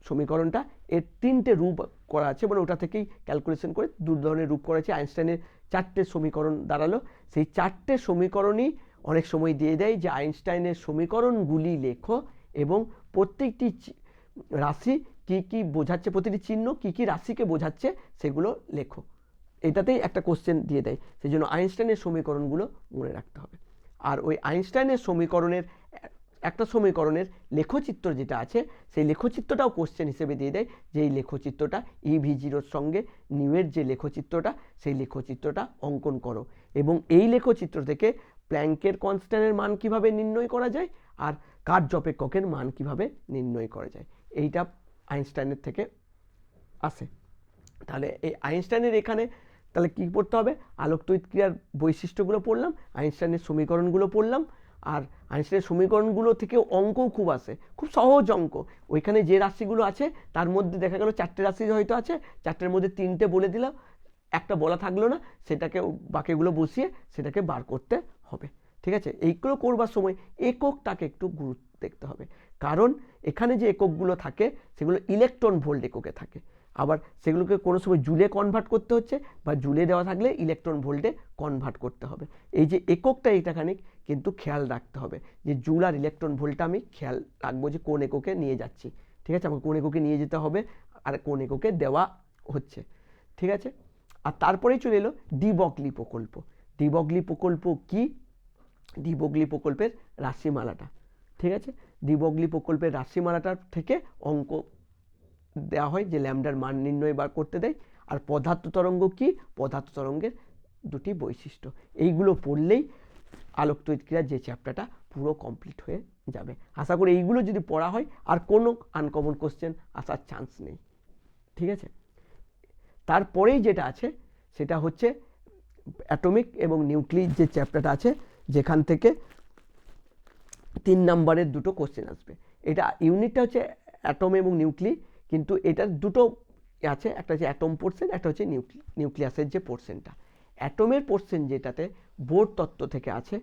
সমীকরণটা এর তিনটে রূপ করা আছে, মানে ওটা থেকেই ক্যালকুলেশন করে দু ধরনের রূপ করা আছে। আইনস্টাইনের চারটে সমীকরণ দাঁড়ালো, সেই চারটে সমীকরণই অনেক সময় দিয়ে দেয় যে আইনস্টাইনের সমীকরণগুলি লেখো এবং প্রত্যেকটি রাশি কি কি বোঝাচ্ছে, প্রতিটি চিহ্ন কি কি রাশিকে বোঝাচ্ছে সেগুলো লেখো, এটাতেই একটা কোশ্চেন দিয়ে দেয়। সেই জন্য আইনস্টাইনের সমীকরণগুলো মনে রাখতে হবে। আর ওই আইনস্টাইনের সমীকরণের একটা সমীকরণের লেখচিত্র যেটা আছে সেই লেখচিত্রটাও কোশ্চেন হিসেবে দিয়ে দেয়, যে এই লেখচিত্রটা ইভি জিরোর সঙ্গে নিউয়ের যে লেখচিত্রটা সেই লেখচিত্রটা অঙ্কন করো, এবং এই লেখচিত্র থেকে প্ল্যাঙ্কের কনস্ট্যান্টের মান কিভাবে নির্ণয় করা যায় আর কার্য অপেক্ষকের মান কিভাবে নির্ণয় করা যায়, এইটা আইনস্টাইনের থেকে আসে। তাহলে এই আইনস্টাইনের এখানে তাহলে কী পড়তে হবে, আলোক তড়িৎ ক্রিয়ার বৈশিষ্ট্যগুলো পড়লাম, আইনস্টাইনের সমীকরণগুলো পড়লাম, আর আইনস্টাইনের সমীকরণগুলো থেকেও অঙ্কও খুব আসে, খুব সহজ অঙ্ক। ওইখানে যে রাশিগুলো আছে তার মধ্যে দেখা গেল চারটে রাশি হয়তো আছে, চারটের মধ্যে তিনটে বলে দিলাম, একটা বলা থাকলো না, সেটাকে বাকিগুলো বসিয়ে সেটাকে বার করতে হবে। ঠিক আছে, এইগুলো করবার সময় এককটাকে একটু গুরুত্ব দেখতে হবে, কারণ এখানে যে এককগুলো থাকে সেগুলো ইলেকট্রন ভোল্ট এককে থাকে, আবার সেগুলোকে কোনো সময় জুলে কনভার্ট করতে হচ্ছে বা জুলে দেওয়া থাকলে ইলেকট্রন ভোল্টে কনভার্ট করতে হবে। এই যে এককটা এইটাখানে কিন্তু খেয়াল রাখতে হবে যে জুল আর ইলেকট্রন ভোল্টটা আমি খেয়াল রাখবো যে কোন এককে নিয়ে যাচ্ছি। ঠিক আছে, আমাকে কোন এককে নিয়ে যেতে হবে আর কোন এককে দেওয়া হচ্ছে। ঠিক আছে, আর তারপরেই চলে এলো ডি ব্রগলি প্রকল্প। ডি ব্রগলি প্রকল্প কি, ডি ব্রগলি প্রকল্পের রাশিমালাটা। ঠিক আছে, ডি ব্রগলি প্রকল্পের রাশিমালাটার থেকে অঙ্ক দেওয়া হয় যে ল্যামডার মান নির্ণয় বার করতে দেয়। আর পদার্থ তরঙ্গ কি, পদার্থ তরঙ্গের দুটি বৈশিষ্ট্য, এইগুলো পড়লেই আলোক তড়িৎ ক্রিয়ার যে চ্যাপ্টারটা পুরো কমপ্লিট হয়ে যাবে। আশা করি এইগুলো যদি পড়া হয় আর কোনো আনকমন কোশ্চেন আসার চান্স নেই। ঠিক আছে, তারপরেই যেটা আছে সেটা হচ্ছে অ্যাটমিক এবং নিউক্লিয়ার যে চ্যাপ্টারটা আছে, যেখান থেকে 3 নম্বরের দুটো কোশ্চেন আসবে। এটা ইউনিটটা হচ্ছে অ্যাটম এবং নিউক্লি, কিন্তু এটার দুটো আছে, একটা হচ্ছে অ্যাটম পোর্শন, একটা হচ্ছে নিউক্লিয়াসের যে পোর্শনটা। অ্যাটমের পোর্শন যেটাতে বোর তত্ত্ব থেকে আছে,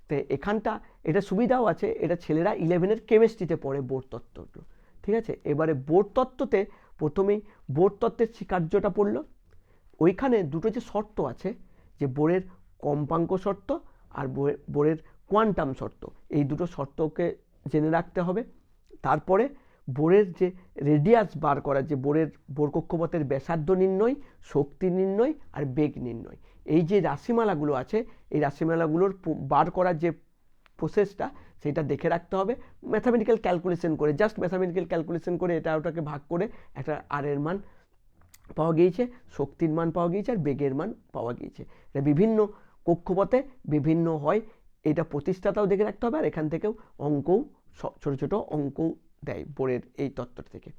তো এখানটা এটা সুবিধাও আছে, এটা ছেলেরা 11-এর কেমিস্ট্রিতে পড়ে বোর তত্ত্বগুলো। ঠিক আছে, এবারে বোর তত্ত্বতে প্রথমেই বোর তত্ত্বের স্বীকার্যটা পড়লো, ওইখানে দুটো যে শর্ত আছে, যে বোরের কম্পাঙ্ক শর্ত আর বোরের কোয়ান্টাম শর্ত, এই দুটো শর্তকে জেনে রাখতে হবে। তারপরে বোরের যে রেডিয়াস বার করা, যে বোর কক্ষপথের ব্যাসার্ধ নির্ণয়, শক্তি নির্ণয় আর বেগ নির্ণয়, এই যে রাশিমালাগুলো আছে এই রাশিমালাগুলোর বার করার যে প্রসেসটা সেটা দেখে রাখতে হবে ম্যাথামেটিক্যাল ক্যালকুলেশন করে, জাস্ট ম্যাথামেটিক্যাল ক্যালকুলেশন করে এটা ওটাকে ভাগ করে একটা আর এর মান পাওয়া গিয়েছে, শক্তির মান পাওয়া গিয়েছে আর বেগের মান পাওয়া গিয়েছে। এটা বিভিন্ন কক্ষপথে বিভিন্ন হয়, এটা প্রতিষ্ঠাতাও দেখে রাখতে হবে, আর এখান থেকেও অঙ্কও ছোটো ছোটো অঙ্কও দেয় বোরের এই তত্ত্বটা থেকে।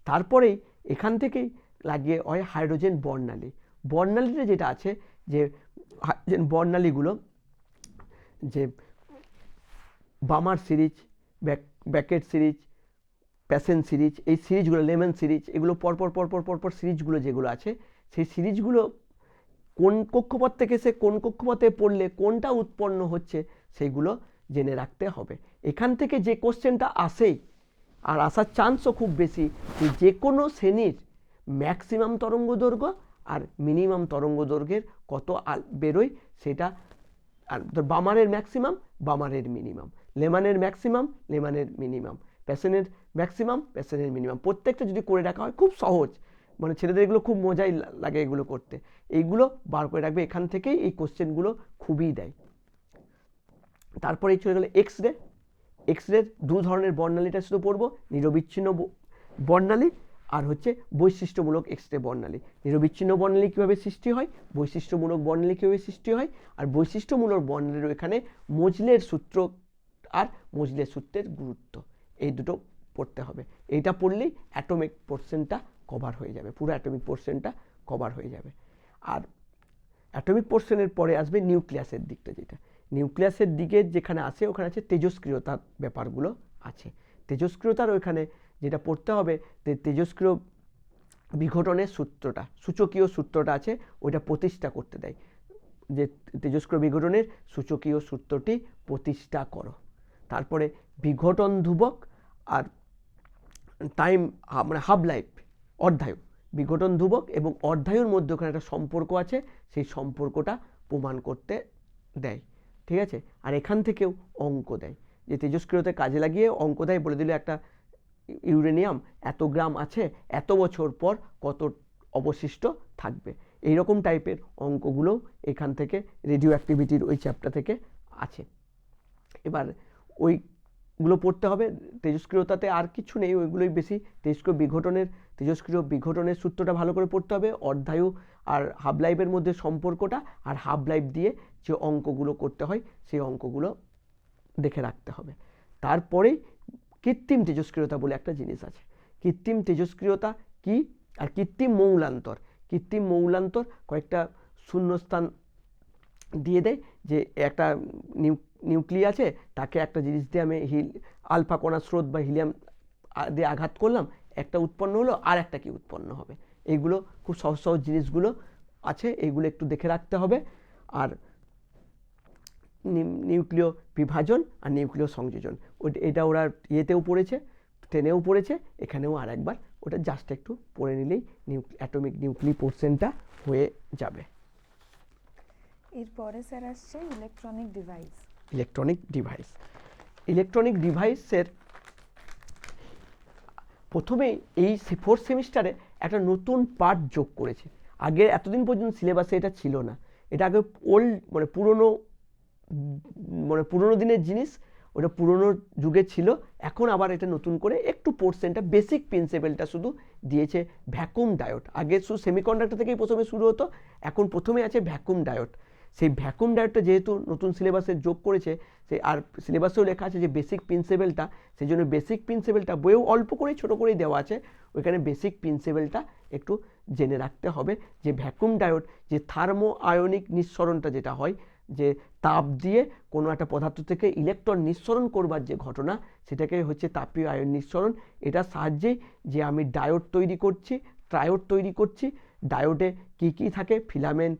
তারপরেই এখান থেকেই লাগিয়ে হয় হাইড্রোজেন বর্ণালী। বর্ণালীতে যেটা আছে যে হাইড্রোজেন বর্ণালীগুলো যে Balmer series, Brackett series, Paschen series, এই সিরিজগুলো লেমন সিরিজ, এগুলো পরপর সিরিজগুলো যেগুলো আছে সেই সিরিজগুলো কোন কক্ষপথ থেকে সে কোন কক্ষপথে পড়লে কোনটা উৎপন্ন হচ্ছে সেইগুলো জেনে রাখতে হবে। এখান থেকে যে কোশ্চেনটা আসেই, আর আসার চান্সও খুব বেশি, যে কোনো শ্রেণীর ম্যাক্সিমাম তরঙ্গ দৈর্ঘ্য আর মিনিমাম তরঙ্গ দৈর্ঘ্যের কত বেরোয় সেটা, আর বামারের ম্যাক্সিমাম, বামারের মিনিমাম, লেমানের ম্যাক্সিমাম, লেমানের মিনিমাম, প্যাসেনের ম্যাক্সিমাম, প্যাসেনের মিনিমাম, প্রত্যেকটা যদি করে রাখা হয় খুব সহজ, মানে ছেলেদের এগুলো খুব মজাই লাগে এগুলো করতে। এইগুলো বার করে রাখবে, এখান থেকেই এই কোশ্চেনগুলো খুবই দেয়। তারপরেই চলে গেলে এক্স রে। এক্স রে দু ধরনের বর্ণালীটা শুধু পড়বো, নিরবিচ্ছিন্ন বর্ণালী আর হচ্ছে বৈশিষ্ট্যমূলক এক্স রে বর্ণালী। নিরবিচ্ছিন্ন বর্ণালী কীভাবে সৃষ্টি হয়, বৈশিষ্ট্যমূলক বর্ণালী কীভাবে সৃষ্টি হয়, আর বৈশিষ্ট্যমূলক বর্ণালীর এখানে মজলের সূত্র আর মজলের সূত্রের গুরুত্ব, এই দুটো পড়তে হবে। এইটা পড়লেই অ্যাটমিক পোর্শনটা কভার হয়ে যাবে, পুরো অ্যাটমিক পোর্শনটা কভার হয়ে যাবে। আর অ্যাটমিক পোর্শনের পরে আসবে নিউক্লিয়াসের দিকটা, যেটা নিউক্লিয়াসের দিকে যেখানে আছে ওখানে আছে তেজস্ক্রিয়তার ব্যাপারগুলো আছে। তেজস্ক্রিয়তার ওইখানে যেটা পড়তে হবে, তেজস্ক্রিয় বিঘটনের সূত্রটা, সূচকীয় সূত্রটা আছে, ওইটা প্রতিষ্ঠা করতে দেয়, যে তেজস্ক্রিয় বিঘটনের সূচকীয় সূত্রটি প্রতিষ্ঠা করো। তারপরে বিঘটন ধ্রুবক আর টাইম, মানে হাফ লাইফ, অর্ধায়ু, বিঘটন ধ্রুবক এবং অর্ধায়ুর মধ্যে ওখানে একটা সম্পর্ক আছে, সেই সম্পর্কটা প্রমাণ করতে দেয়, ঠিক আছে। আর এখান থেকেও অঙ্ক দেয়, যে তেজস্ক্রিয়তে কাজে লাগিয়ে অঙ্ক দেয়, বলে দিলে একটা ইউরেনিয়াম এত গ্রাম আছে, এত বছর পর কত অবশিষ্ট থাকবে, এইরকম টাইপের অঙ্কগুলোও এখান থেকে রেডিও অ্যাক্টিভিটির ওই চ্যাপ্টার থেকে আছে। এবার ওইগুলো পড়তে হবে। তেজস্ক্রিয়তাতে আর কিছু নেই, ওইগুলোই বেশি। তেজস্ক্রিয় বিঘটনের সূত্রটা ভালো করে পড়তে হবে, অর্ধায়ু আর হাফ লাইফের মধ্যে সম্পর্কটা, আর হাফ লাইফ দিয়ে যে অঙ্কগুলো করতে হয় সেই অঙ্কগুলো দেখে রাখতে হবে। তারপরেই কৃত্রিম তেজস্ক্রিয়তা বলে একটা জিনিস আছে। কৃত্রিম তেজস্ক্রিয়তা কি, আর কৃত্রিম মৌলান্তর। কৃত্রিম মৌলান্তর কয়েকটা শূন্যস্থান দিয়ে দেয়, যে একটা নিউক্লিয়াস আছে, তাকে একটা জিনিস দিয়ে আমি আলফা কণা স্রোত বা হিলিয়াম দিয়ে আঘাত করলাম, একটা উৎপন্ন হলো, আর একটা কি উৎপন্ন হবে। এইগুলো খুব সহজ সহজ জিনিসগুলো আছে, এইগুলো একটু দেখে রাখতে হবে। আর নিউক্লিয় বিভাজন আর নিউক্লিয় সংযোজন, এটা ওরা ইয়েতেও পড়েছে, টেনেও পড়েছে, এখানেও আর একবার ওটা জাস্ট একটু পড়ে নিলেই অ্যাটমিক নিউক্লি পোর্শনটা হয়ে যাবে। এরপরে স্যার আসছে electronic device. Electronic device, electronic ডিভাইসের প্রথমেই এই ফোর্থ সেমিস্টারে একটা নতুন পার্ট যোগ করেছে। আগে এতদিন পর্যন্ত সিলেবাসে এটা ছিল না, এটা আগে ওল্ড, মানে পুরনো দিনের জিনিস, ওটা পুরনো যুগে ছিল। এখন আবার এটা নতুন করে একটু পোর্শনটা, বেসিক প্রিন্সিপালটা শুধু দিয়েছে ভ্যাকুম ডায়োড। আগে শুধু সেমিকন্ডাক্টর থেকেই প্রথমে শুরু হতো, এখন প্রথমে আছে ভ্যাকুম ডায়োড। সেই ভ্যাকুম ডায়োডটা যেহেতু নতুন সিলেবাসে যোগ করেছে, সেই আর সিলেবাসেও লেখা আছে যে বেসিক প্রিন্সিপালটা, সেই জন্য বেসিক প্রিন্সিপালটা বইয়েও অল্প করেই ছোটো করেই দেওয়া আছে, ওইখানে বেসিক প্রিন্সিপালটা একটু জেনে রাখতে হবে। যে ভ্যাকুম ডায়োড, যে থার্মো আয়নিক নিঃসরণটা যেটা হয়, যে তাপ দিয়ে কোনো একটা পদার্থ থেকে ইলেকট্রন নিঃসরণ করবার যে ঘটনা, সেটাকে হচ্ছে তাপীয় আয়ন নিঃসরণ। এটার সাহায্যেই যে আমি ডায়োড তৈরি করছি, ট্রায়োড তৈরি করছি। ডায়োডে কি কি থাকে, ফিলামেন্ট,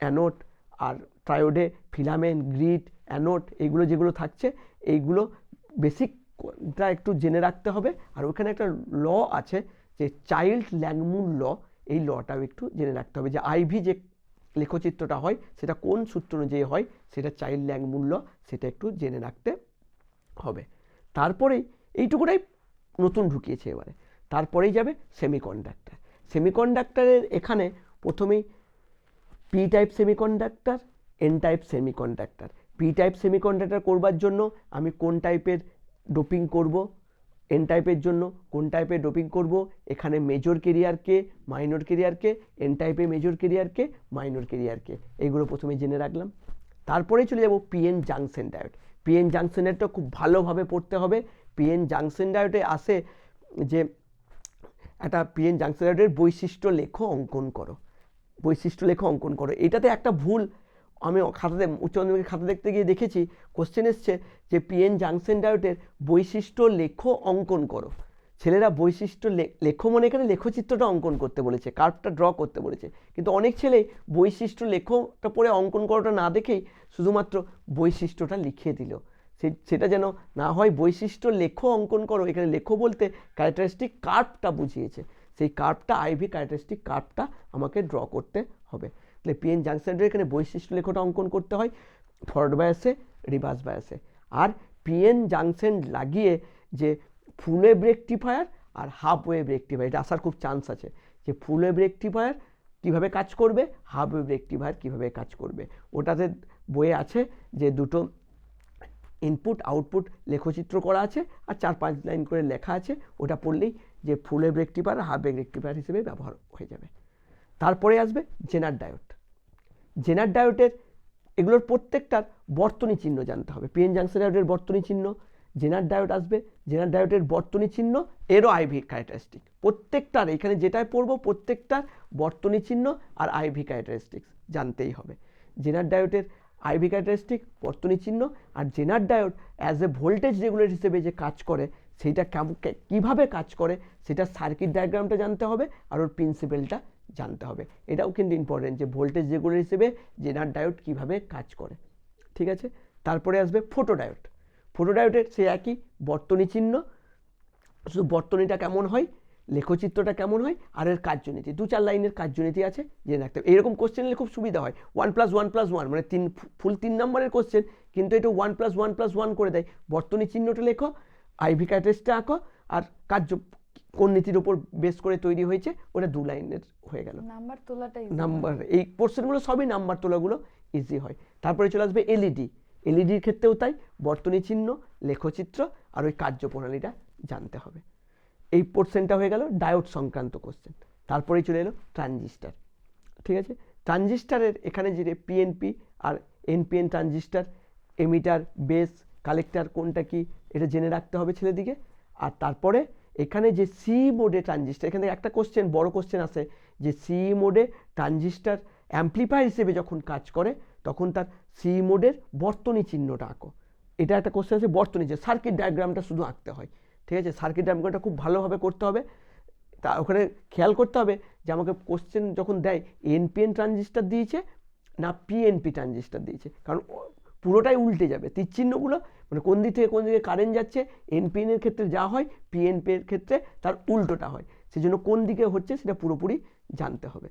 অ্যানোড, আর ট্রায়োডে ফিলামেন্ট, গ্রিড, অ্যানোড, এইগুলো যেগুলো থাকছে, এইগুলো বেসিকটা একটু জেনে রাখতে হবে। আর ওখানে একটা ল আছে, যে চাইল্ড ল্যাংমুর ল, এই লটাও একটু জেনে রাখতে হবে। যে আইভি যে লেখচিত্রটা হয় সেটা কোন সূত্র অনুযায়ী হয়, সেটা চাইল্ড ল্যাংমুর ল, সেটা একটু জেনে রাখতে হবে। তারপরেই এইটুকুটাই নতুন ঢুকিয়েছে এবারে। তারপরেই যাবে সেমিকন্ডাক্টর। সেমিকন্ডাক্টরের এখানে প্রথমেই P type semiconductor, N type semiconductor. P type semiconductor করবার জন্য আমি কোন টাইপের ডোপিং করব, এন টাইপের জন্য কোন টাইপের ডোপিং করব, এখানে মেজর কেরিয়ারকে, মাইনর কেরিয়ারকে, এন টাইপে মেজর কেরিয়ারকে, মাইনর কেরিয়ারকে, এইগুলো প্রথমে জেনে রাখলাম। তারপরেই চলে যাব PN junction diode. PN junction ডায়োডটা খুব ভালোভাবে পড়তে হবে। পিএন জাংশন ডায়োডে আসে যে একটা পিএন জাংশন ডায়োডের বৈশিষ্ট্য লেখো অঙ্কন করো, বৈশিষ্ট্য লেখো অঙ্কন করো। এটাতে একটা ভুল আমি খাতাতে, উচ্চ মাধ্যমিকের খাতা দেখতে গিয়ে দেখেছি, কোশ্চেন এসছে যে পিএন জাংশন ডায়োডের বৈশিষ্ট্য লেখো অঙ্কন করো। ছেলেরা বৈশিষ্ট্য লেখো, মানে এখানে লেখচিত্রটা অঙ্কন করতে বলেছে, কার্ভটা ড্র করতে বলেছে, কিন্তু অনেক ছেলে বৈশিষ্ট্য লেখোটা পড়ে অঙ্কন করাটা না দেখেই শুধুমাত্র বৈশিষ্ট্যটা লিখিয়ে দিল। সেটা যেন না হয়, বৈশিষ্ট্য লেখো অঙ্কন করো, এখানে লেখো বলতে ক্যারেক্টারিস্টিক কার্ভটা বুঝিয়েছে, সেই কার্ভটা আইভি ক্যারেক্টারিস্টিক কার্ভটা আমাকে ড্র করতে হবে। তাহলে পিএন জাংশনের এখানে বৈশিষ্ট্য লেখোটা অঙ্কন করতে হয় ফরওয়ার্ড বায়াসে, রিভার্স বায়াসে। আর পিএন জাংশন লাগিয়ে যে ফুল ওয়েভ রেকটিফায়ার আর হাফ ওয়েভ রেকটিফায়ার, এটা আসার খুব চান্স আছে, যে ফুল ওয়েভ রেকটিফায়ার কীভাবে কাজ করবে, হাফ ওয়েভ রেকটিফায়ার কীভাবে কাজ করবে। ওটাতে বইয়ে আছে যে দুটো ইনপুট আউটপুট লেখচিত্র করা আছে আর 4-5 লাইন করে লেখা আছে, ওটা পড়লেই যে ফুল wave rectifier half wave rectifier হিসেবে ব্যবহার হয়ে যাবে। তারপরে আসবে জেনার ডায়োড। জেনার ডায়োডের এগুলোর প্রত্যেকটার বর্তনী চিহ্ন জানতে হবে। পিএন জাংশন ডায়োডের বর্তনী চিহ্ন, জেনার ডায়োড আসবে, জেনার ডায়োডের বর্তনী চিহ্ন, এরও আইভি ক্যারেক্টারিস্টিক, প্রত্যেকটার এখানে যেটাই পড়বো প্রত্যেকটার বর্তনী চিহ্ন আর আইভি ক্যারেক্টারিস্টিক্স জানতেই হবে। জেনার ডায়োডের আইভি ক্যারেক্টারিস্টিক, বর্তনী চিহ্ন, আর Zener diode as a voltage regulator হিসেবে যে কাজ করে সেইটা কীভাবে কাজ করে সেটা সার্কিট ডায়াগ্রামটা জানতে হবে আর ওর প্রিন্সিপালটা জানতে হবে। এটাও কিন্তু ইম্পর্টেন্ট যে ভোল্টেজ রেগুলেটর হিসেবে জেনার ডায়োড কীভাবে কাজ করে। ঠিক আছে, তারপরে আসবে ফোটো ডায়োড। ফোটো ডায়োডের সে একই বর্তনী চিহ্ন, শুধু বর্তনীটা কেমন হয়, লেখচিত্রটা কেমন হয় আর এর কার্যনীতি, 2-4 লাইনের কার্যনীতি আছে জেনে রাখতে হবে। এইরকম কোশ্চেন হলে খুব সুবিধা হয়, 1+1+1 মানে ফুল 3 নম্বরের কোশ্চেন, কিন্তু এটা 1+1+1 করে দেয়। বর্তনী চিহ্নটা লেখো, আইভি ক্যারেক্টারিস্টিকটা আঁকো, আর কার্য কোন নীতির উপর বেস করে তৈরি হয়েছে ওটা 2 লাইনের হয়ে গেল। নাম্বার তোলাটা নাম্বার, এই কোশ্চেনগুলো সবই নাম্বার তোলাগুলো ইজি হয়। তারপরে চলে আসবে এলইডি। এলইডির ক্ষেত্রেও তাই, বর্তনী চিহ্ন, লেখচিত্র আর ওই কার্যপ্রণালীটা জানতে হবে। এই পোর্শনটা হয়ে গেল ডায়োড সংক্রান্ত কোশ্চেন। তারপরেই চলে এলো ট্রানজিস্টার। ঠিক আছে, ট্রানজিস্টারের এখানে যে পিএনপি আর NPN transistor, emitter, base, collector কোনটা কি এটা জেনে রাখতে হবে ছেলেদিকে। আর তারপরে এখানে যে সি মোডে ট্রানজিস্টার, এখানে একটা কোশ্চেন, বড় কোশ্চেন আসে যে সি মোডে ট্রানজিস্টার অ্যাম্প্লিফায়ার হিসেবে যখন কাজ করে তখন তার সি মোডের বর্তনী চিহ্নটা আঁকো। এটা একটা কোশ্চেন আছে, বর্তনী যে সার্কিট ডায়াগ্রামটা শুধু আঁকতে হয়। ঠিক আছে, সার্কিট ডায়াগ্রামটা খুব ভালোভাবে করতে হবে। তা ওখানে খেয়াল করতে হবে যে আমাকে কোশ্চেন যখন দেয় এনপিএন ট্রানজিস্টার দিয়েছে না পিএনপি ট্রানজিস্টার দিয়েছে, কারণ পুরোটাই উল্টে যাবে তীর চিহ্নগুলো, মানে কোন দিক থেকে কোন দিকে কারেন্ট যাচ্ছে, এনপিএন এর ক্ষেত্রে যা হয় পিএনপি এর ক্ষেত্রে তার উল্টোটা হয়, সেই জন্য কোন দিকে হচ্ছে সেটা পুরোপুরি জানতে হবে।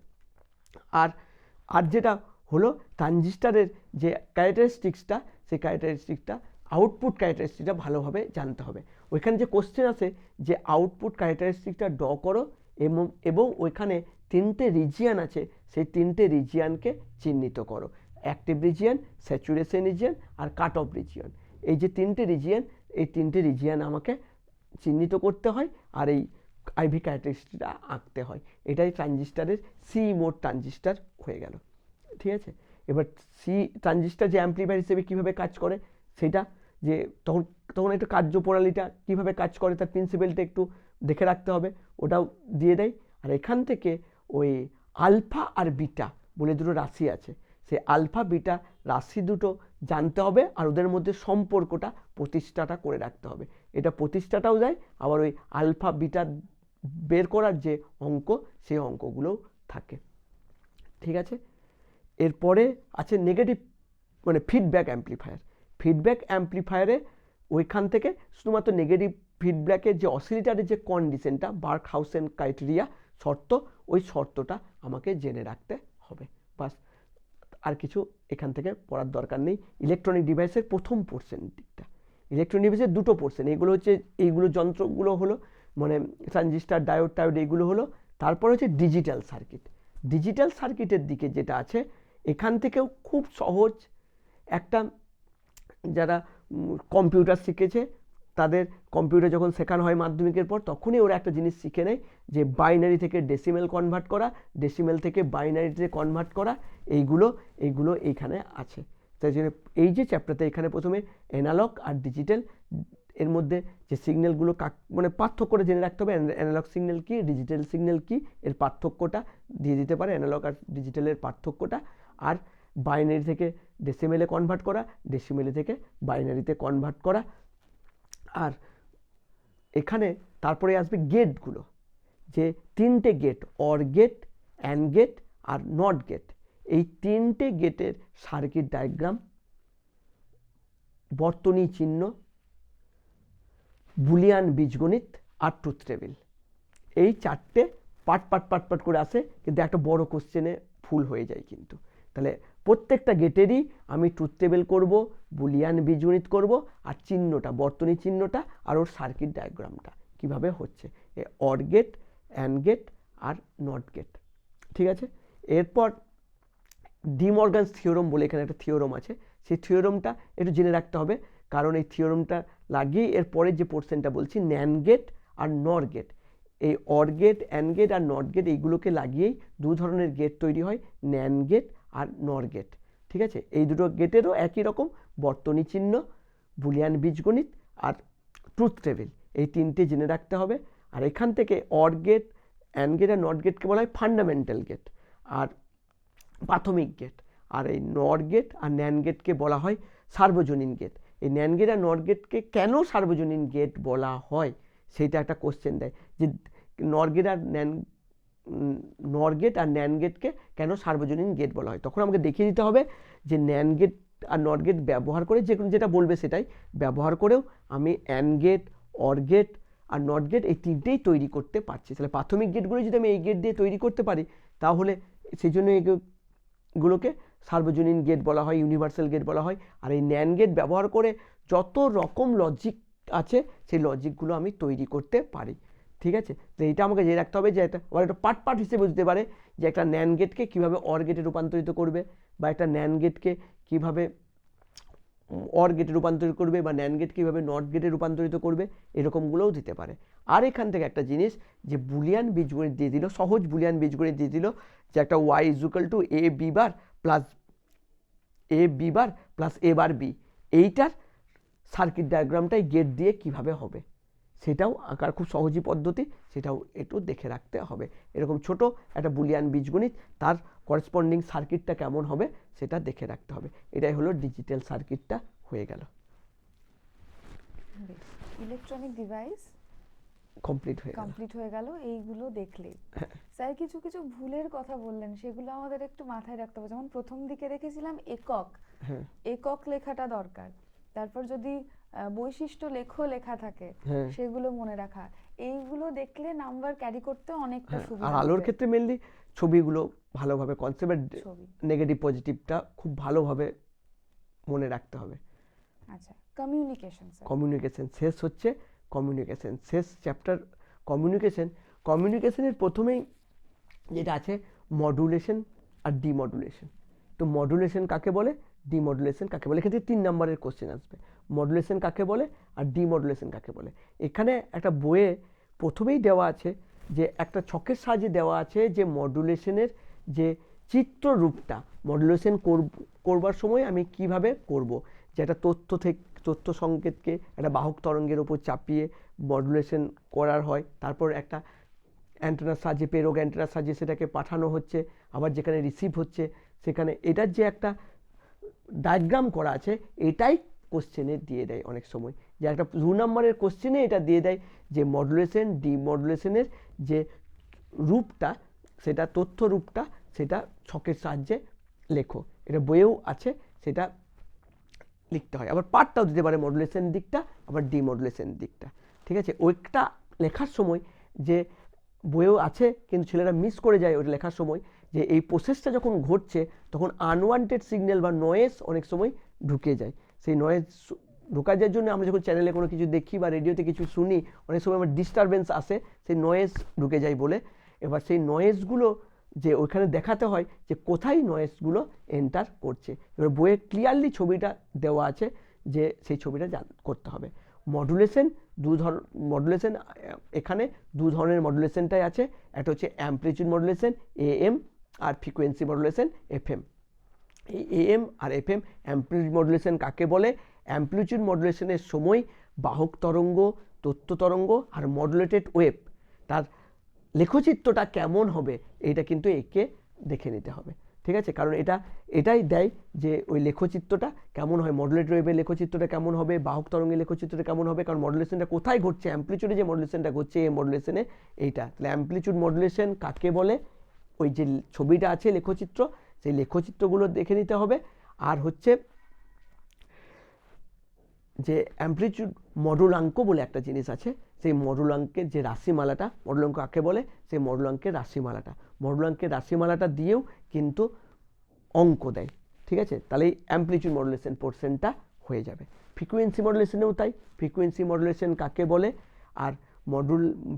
আর যেটা হলো ট্রানজিস্টারের যে ক্যারেক্টারিস্টিক্সটা, সেই ক্যারেক্টারিস্টিক্সটা আউটপুট ক্যারেক্টারিস্টিকটা ভালোভাবে জানতে হবে। ওইখানে যে কোশ্চেন আছে যে আউটপুট ক্যারেক্টারিস্টিকটা ড্র করো এবং ওইখানে 3টে রিজিয়ান আছে, সেই 3টে রিজিয়ানকে চিহ্নিত করো, অ্যাক্টিভ রিজিয়ান, স্যাচুরেশন রিজিয়ান আর কাট অফ রিজিয়ান। এই যে 3টে রিজিয়ান, এই 3টে রিজিয়ান আমাকে চিহ্নিত করতে হয় আর এই আইভি ক্যারেক্টারিস্টিকটা আঁকতে হয়। এটাই ট্রানজিস্টারের সি মোড ট্রানজিস্টার হয়ে গেল। ঠিক আছে, এবার সি ট্রানজিস্টার যে অ্যাম্প্লিফায়ার হিসেবে কীভাবে কাজ করে সেটা, যে তখন একটু কার্যপ্রণালীটা কীভাবে কাজ করে তার প্রিন্সিপালটা একটু দেখে রাখতে হবে, ওটাও দিয়ে দেয়। আর এখান থেকে ওই আলফা আর বিটা বলে দুটো রাশি আছে, সেই আলফা বিটা রাশি দুটো জানতে হবে আর ওদের মধ্যে সম্পর্কটা প্রতিষ্ঠাটা করে রাখতে হবে। এটা প্রতিষ্ঠাটাও যায়, আবার ওই আলফা বিটা বের করার যে অঙ্ক, সেই অঙ্কগুলোও থাকে। ঠিক আছে, এরপরে আছে নেগেটিভ মানে ফিডব্যাক অ্যাম্প্লিফায়ার। ফিডব্যাক অ্যাম্প্লিফায়ারে ওইখান থেকে শুধুমাত্র নেগেটিভ ফিডব্যাকের যে অসিলেটরের যে কন্ডিশনটা, বার্কহাউসেন ক্রাইটেরিয়া শর্ত, ওই শর্তটা আমাকে জেনে রাখতে হবে, বাস। আর কিছু এখান থেকে পড়ার দরকার নেই। ইলেকট্রনিক ডিভাইসের প্রথম পোর্শন দিকটা, ইলেকট্রনিক ডিভাইসের দুটো পোর্শন, এইগুলো হচ্ছে এইগুলো যন্ত্রগুলো হলো মানে ট্রানজিস্টার, ডায়োড টায়োড এইগুলো হলো। তারপর হচ্ছে ডিজিটাল সার্কিট। ডিজিটাল সার্কিটের দিকে যেটা আছে, এখান থেকেও খুব সহজ একটা, যারা কম্পিউটার শিখেছে তাদের কম্পিউটার যখন শেখানো হয় মাধ্যমিকের পর, তখনই ওরা একটা জিনিস শিখে নেয় যে বাইনারি থেকে ডেসিমেল কনভার্ট করা, ডেসিমেল থেকে বাইনারিতে কনভার্ট করা, এইগুলো এইখানে আছে। তাই জন্য এই যে চ্যাপ্টারতে এখানে প্রথমে অ্যানালগ আর ডিজিটাল, এর মধ্যে যে সিগন্যালগুলো মানে পার্থক্যটা জেনে রাখতে হবে, অ্যানালগ সিগন্যাল কী, ডিজিটাল সিগন্যাল কী, এর পার্থক্যটা দিয়ে দিতে পারে, অ্যানালগ আর ডিজিটালের পার্থক্যটা। আর বাইনারি থেকে ডেসিমেলে কনভার্ট করা, ডেসিমেলে থেকে বাইনারিতে কনভার্ট করা। আর এখানে তারপরে আসবে গেটগুলো, যে তিনটে gate, or gate, and gate আর নট গেট, এই তিনটে গেটের সার্কিট ডায়াগ্রাম, বর্তনী চিহ্ন, বুলিয়ান বীজগণিত আর ট্রুথ টেবিল, এই চারটে পাট করে আসে, কিন্তু একটা বড় কোশ্চেনে ফুল হয়ে যায় কিন্তু। তাহলে প্রত্যেকটা গেটেরই আমি ট্রুথ টেবিল করব, বুলিয়ান বীজগণিত করব, আর চিহ্নটা, বর্তনী চিহ্নটা আর ওর সার্কিট ডায়াগ্রামটা কিভাবে হচ্ছে, এ অর গেট, অ্যান্ড গেট আর নট গেট। ঠিক আছে, এরপর ডি মর্গানস থিওরম বলে এখানে একটা থিওরম আছে, সেই থিওরমটা একটু জেনে রাখতে হবে, কারণ এই থিওরমটা লাগিয়েই এর পরের যে পোর্শনটা বলছি, ন্যান গেট আর নর গেট, এই অর গেট, অ্যান্ড গেট আর নট গেট, এইগুলোকে লাগিয়েই দু ধরনের গেট তৈরি হয়, ন্যান গেট আর নর গেট। ঠিক আছে, এই দুটো গেটেরও একই রকম বর্তনী চিহ্ন, বুলিয়ান বীজগণিত আর ট্রুথ টেবিল, এই তিনটে জেনে রাখতে হবে। আর এখান থেকে অর গেট, অ্যান্ড গেট আর নট গেটকে বলা হয় ফান্ডামেন্টাল গেট আর প্রাথমিক গেট, আর এই নর গেট আর ন্যান গেটকে বলা হয় সার্বজনীন গেট। এই ন্যান গেট আর নর গেটকে কেন সার্বজনীন গেট বলা হয় সেইটা একটা কোশ্চেন দেয়, যে নর গেট আর ন্যান গেটকে কেন সার্বজনীন গেট বলা হয়। তখন আমাকে দেখিয়ে দিতে হবে যে ন্যান গেট আর নট গেট ব্যবহার করে, যে কোনো যেটা বলবে সেটাই ব্যবহার করেও আমি অ্যান্ড গেট, অর গেট আর নট গেট এই তিনটেই তৈরি করতে পারছি। তাহলে প্রাথমিক গেটগুলো যদি আমি এই গেট দিয়ে তৈরি করতে পারি, তাহলে সেই জন্য এগুলোকে সার্বজনীন গেট বলা হয়, ইউনিভার্সাল গেট বলা হয়। আর এই ন্যান গেট ব্যবহার করে যত রকম লজিক আছে সেই লজিকগুলো আমি তৈরি করতে পারি। ঠিক আছে, তো এইটা আমাকে জেনে রাখতে হবে, যে একটা আবার একটা পার্ট হিসেবে বুঝতে পারে যে একটা ন্যান গেটকে কীভাবে অর গেটে রূপান্তরিত করবে, বা একটা ন্যান গেটকে কীভাবে অর গেটে রূপান্তরিত করবে, বা ন্যান গেট কীভাবে নট গেটে রূপান্তরিত করবে, এরকমগুলোও দিতে পারে। আর এখান থেকে একটা জিনিস, যে বুলিয়ান বীজগণিত দিয়ে দিল, সহজ বুলিয়ান বীজগণিত দিয়ে দিল, যে একটা Y equal to A B bar plus A bar B, এইটার সার্কিট ডায়াগ্রামটাই গেট দিয়ে কিভাবে হবে সেটাও আঁকার খুব সহজই পদ্ধতি, সেটাও একটু দেখে রাখতে হবে। এরকম ছোট একটা বুলিয়ান বীজগণিত, তার করেসপন্ডিং সার্কিটটা কেমন হবে সেটা দেখে রাখতে হবে। এটাই হলো ডিজিটাল সার্কিটটা হয়ে গেল, ইলেকট্রনিক ডিভাইস কমপ্লিট হয়ে গেল এইগুলো দেখলেই। স্যার কিছু কিছু ভুলের কথা বললেন, সেগুলো আমাদের একটু মাথায় রাখতে হবে। যেমন প্রথম দিকে রেখেছিলাম একক লেখাটা দরকার, তারপর যদি বৈশিষ্ট্য লেখা থাকে সেগুলো মনে রাখা, এইগুলো দেখলে নাম্বার ক্যারি করতে অনেকটা সুবিধা। আর আলোর ক্ষেত্রে মেইনলি ছবিগুলো ভালোভাবে কনসেপ্ট, নেগেটিভ পজিটিভটা খুব ভালোভাবে মনে রাখতে হবে। আচ্ছা, কমিউনিকেশন শেষ হচ্ছে, শেষ চ্যাপ্টার কমিউনিকেশনের প্রথমেই যেটা আছে মডুলেশন আর ডিমডুলেশন। তো মডুলেশন কাকে বলে, ডিমডুলেশন কাকে বলে, এখানে 3 নম্বরের কোশ্চেন আসবে, মডুলেশন কাকে বলে আর ডিমডুলেশন কাকে বলে। এখানে একটা বইয়ে প্রথমেই দেওয়া আছে, যে একটা ছকের সাহায্যে দেওয়া আছে যে মডুলেশনের যে চিত্ররূপটা, মডুলেশন করবার সময় আমি কিভাবে করব, যে একটা তথ্য সংকেতকে একটা বাহক তরঙ্গের ওপর চাপিয়ে মডুলেশন করার হয়, তারপর একটা অ্যান্টেনার সাহায্যে, প্রেরক অ্যান্টেনার সাহায্যে সেটাকে পাঠানো হচ্ছে, আবার যেখানে রিসিভ হচ্ছে সেখানে, এটার যে একটা ডায়াগ্রাম করা আছে, এটাই কোশ্চেনে দিয়ে দেয় অনেক সময়, যে একটা 2 নম্বরের কোশ্চেনে এটা দিয়ে দেয়, যে মডুলেশন ডিমডুলেশনের যে রূপটা, সেটা তথ্য রূপটা, সেটা ছকের সাহায্যে লেখো। এটা বইয়েও আছে, সেটা লিখতে হয়। আবার পার্টটাও দিতে পারে, মডুলেশন দিকটা আবার ডিমডুলেশন দিকটা। ঠিক আছে, ওইটা লেখার সময়, যে বইয়েও আছে কিন্তু ছেলেরা মিস করে যায় ওটা লেখার সময়, যে এই প্রসেসটা যখন ঘটছে তখন আনওয়ান্টেড সিগন্যাল বা নয়েজ অনেক সময় ঢুকে যায়। সেই নয়েজ ঢোকা যাওয়ার জন্য আমরা যখন চ্যানেলে কোনো কিছু দেখি বা রেডিওতে কিছু শুনি, অনেক সময় আমার ডিস্টারবেন্স আসে, সেই নয়েজ ঢুকে যায় বলে। এবার সেই নয়েজগুলো যে ওইখানে দেখাতে হয় যে কোথায় নয়েজগুলো এন্টার করছে। এবার বইয়ে ক্লিয়ারলি ছবিটা দেওয়া আছে, যে সেই ছবিটা করতে হবে। মডুলেশন এখানে 2 ধরনের মডুলেশনটাই আছে, একটা হচ্ছে অ্যামপ্লিটিউড মডুলেশন AM আর ফ্রিকোয়েন্সি মডুলেশন FM। এই AM আর FM অ্যামপ্লিটিউড মডুলেশন কাকে বলে, অ্যামপ্লিটিউড মডুলেশনের সময় বাহক তরঙ্গ, তথ্য তরঙ্গ আর মডুলেটেড ওয়েভ, তার লেখচিত্রটা কেমন হবে এইটা কিন্তু একে দেখে নিতে হবে। ঠিক আছে, কারণ এটাই দেয় যে ওই লেখচিত্রটা কেমন হয়, মডুলেটেড ওয়েভের লেখচিত্রটা কেমন হবে, বাহক তরঙ্গের লেখচিত্রটা কেমন হবে, কারণ মডুলেশনটা কোথায় ঘটছে, অ্যাম্পলিটিউডে যে মডুলেশনটা ঘটছে এই মডুলেশনে এইটা। তাহলে অ্যাম্পলিটিউড মডুলেশন কাকে বলে, ওই যে ছবিটা আছে লেখচিত্র, সেই লেখচিত্রগুলো দেখে নিতে হবে। আর হচ্ছে যে অ্যাম্পলিটিউড মডুলাঙ্ক বলে একটা জিনিস আছে, সেই মডুলাঙ্কের যে রাশিমালাটা, মডুলাঙ্ক কাকে বলে, সেই মডুলাঙ্কের রাশিমালাটা দিয়েও কিন্তু অঙ্ক দেয়। ঠিক আছে, তাহলে এই অ্যাম্পলিটিউড মডুলেশন পোর্শনটা হয়ে যাবে। ফ্রিকোয়েন্সি মডুলেশনেও তাই, ফ্রিকোয়েন্সি মডুলেশন কাকে বলে, আর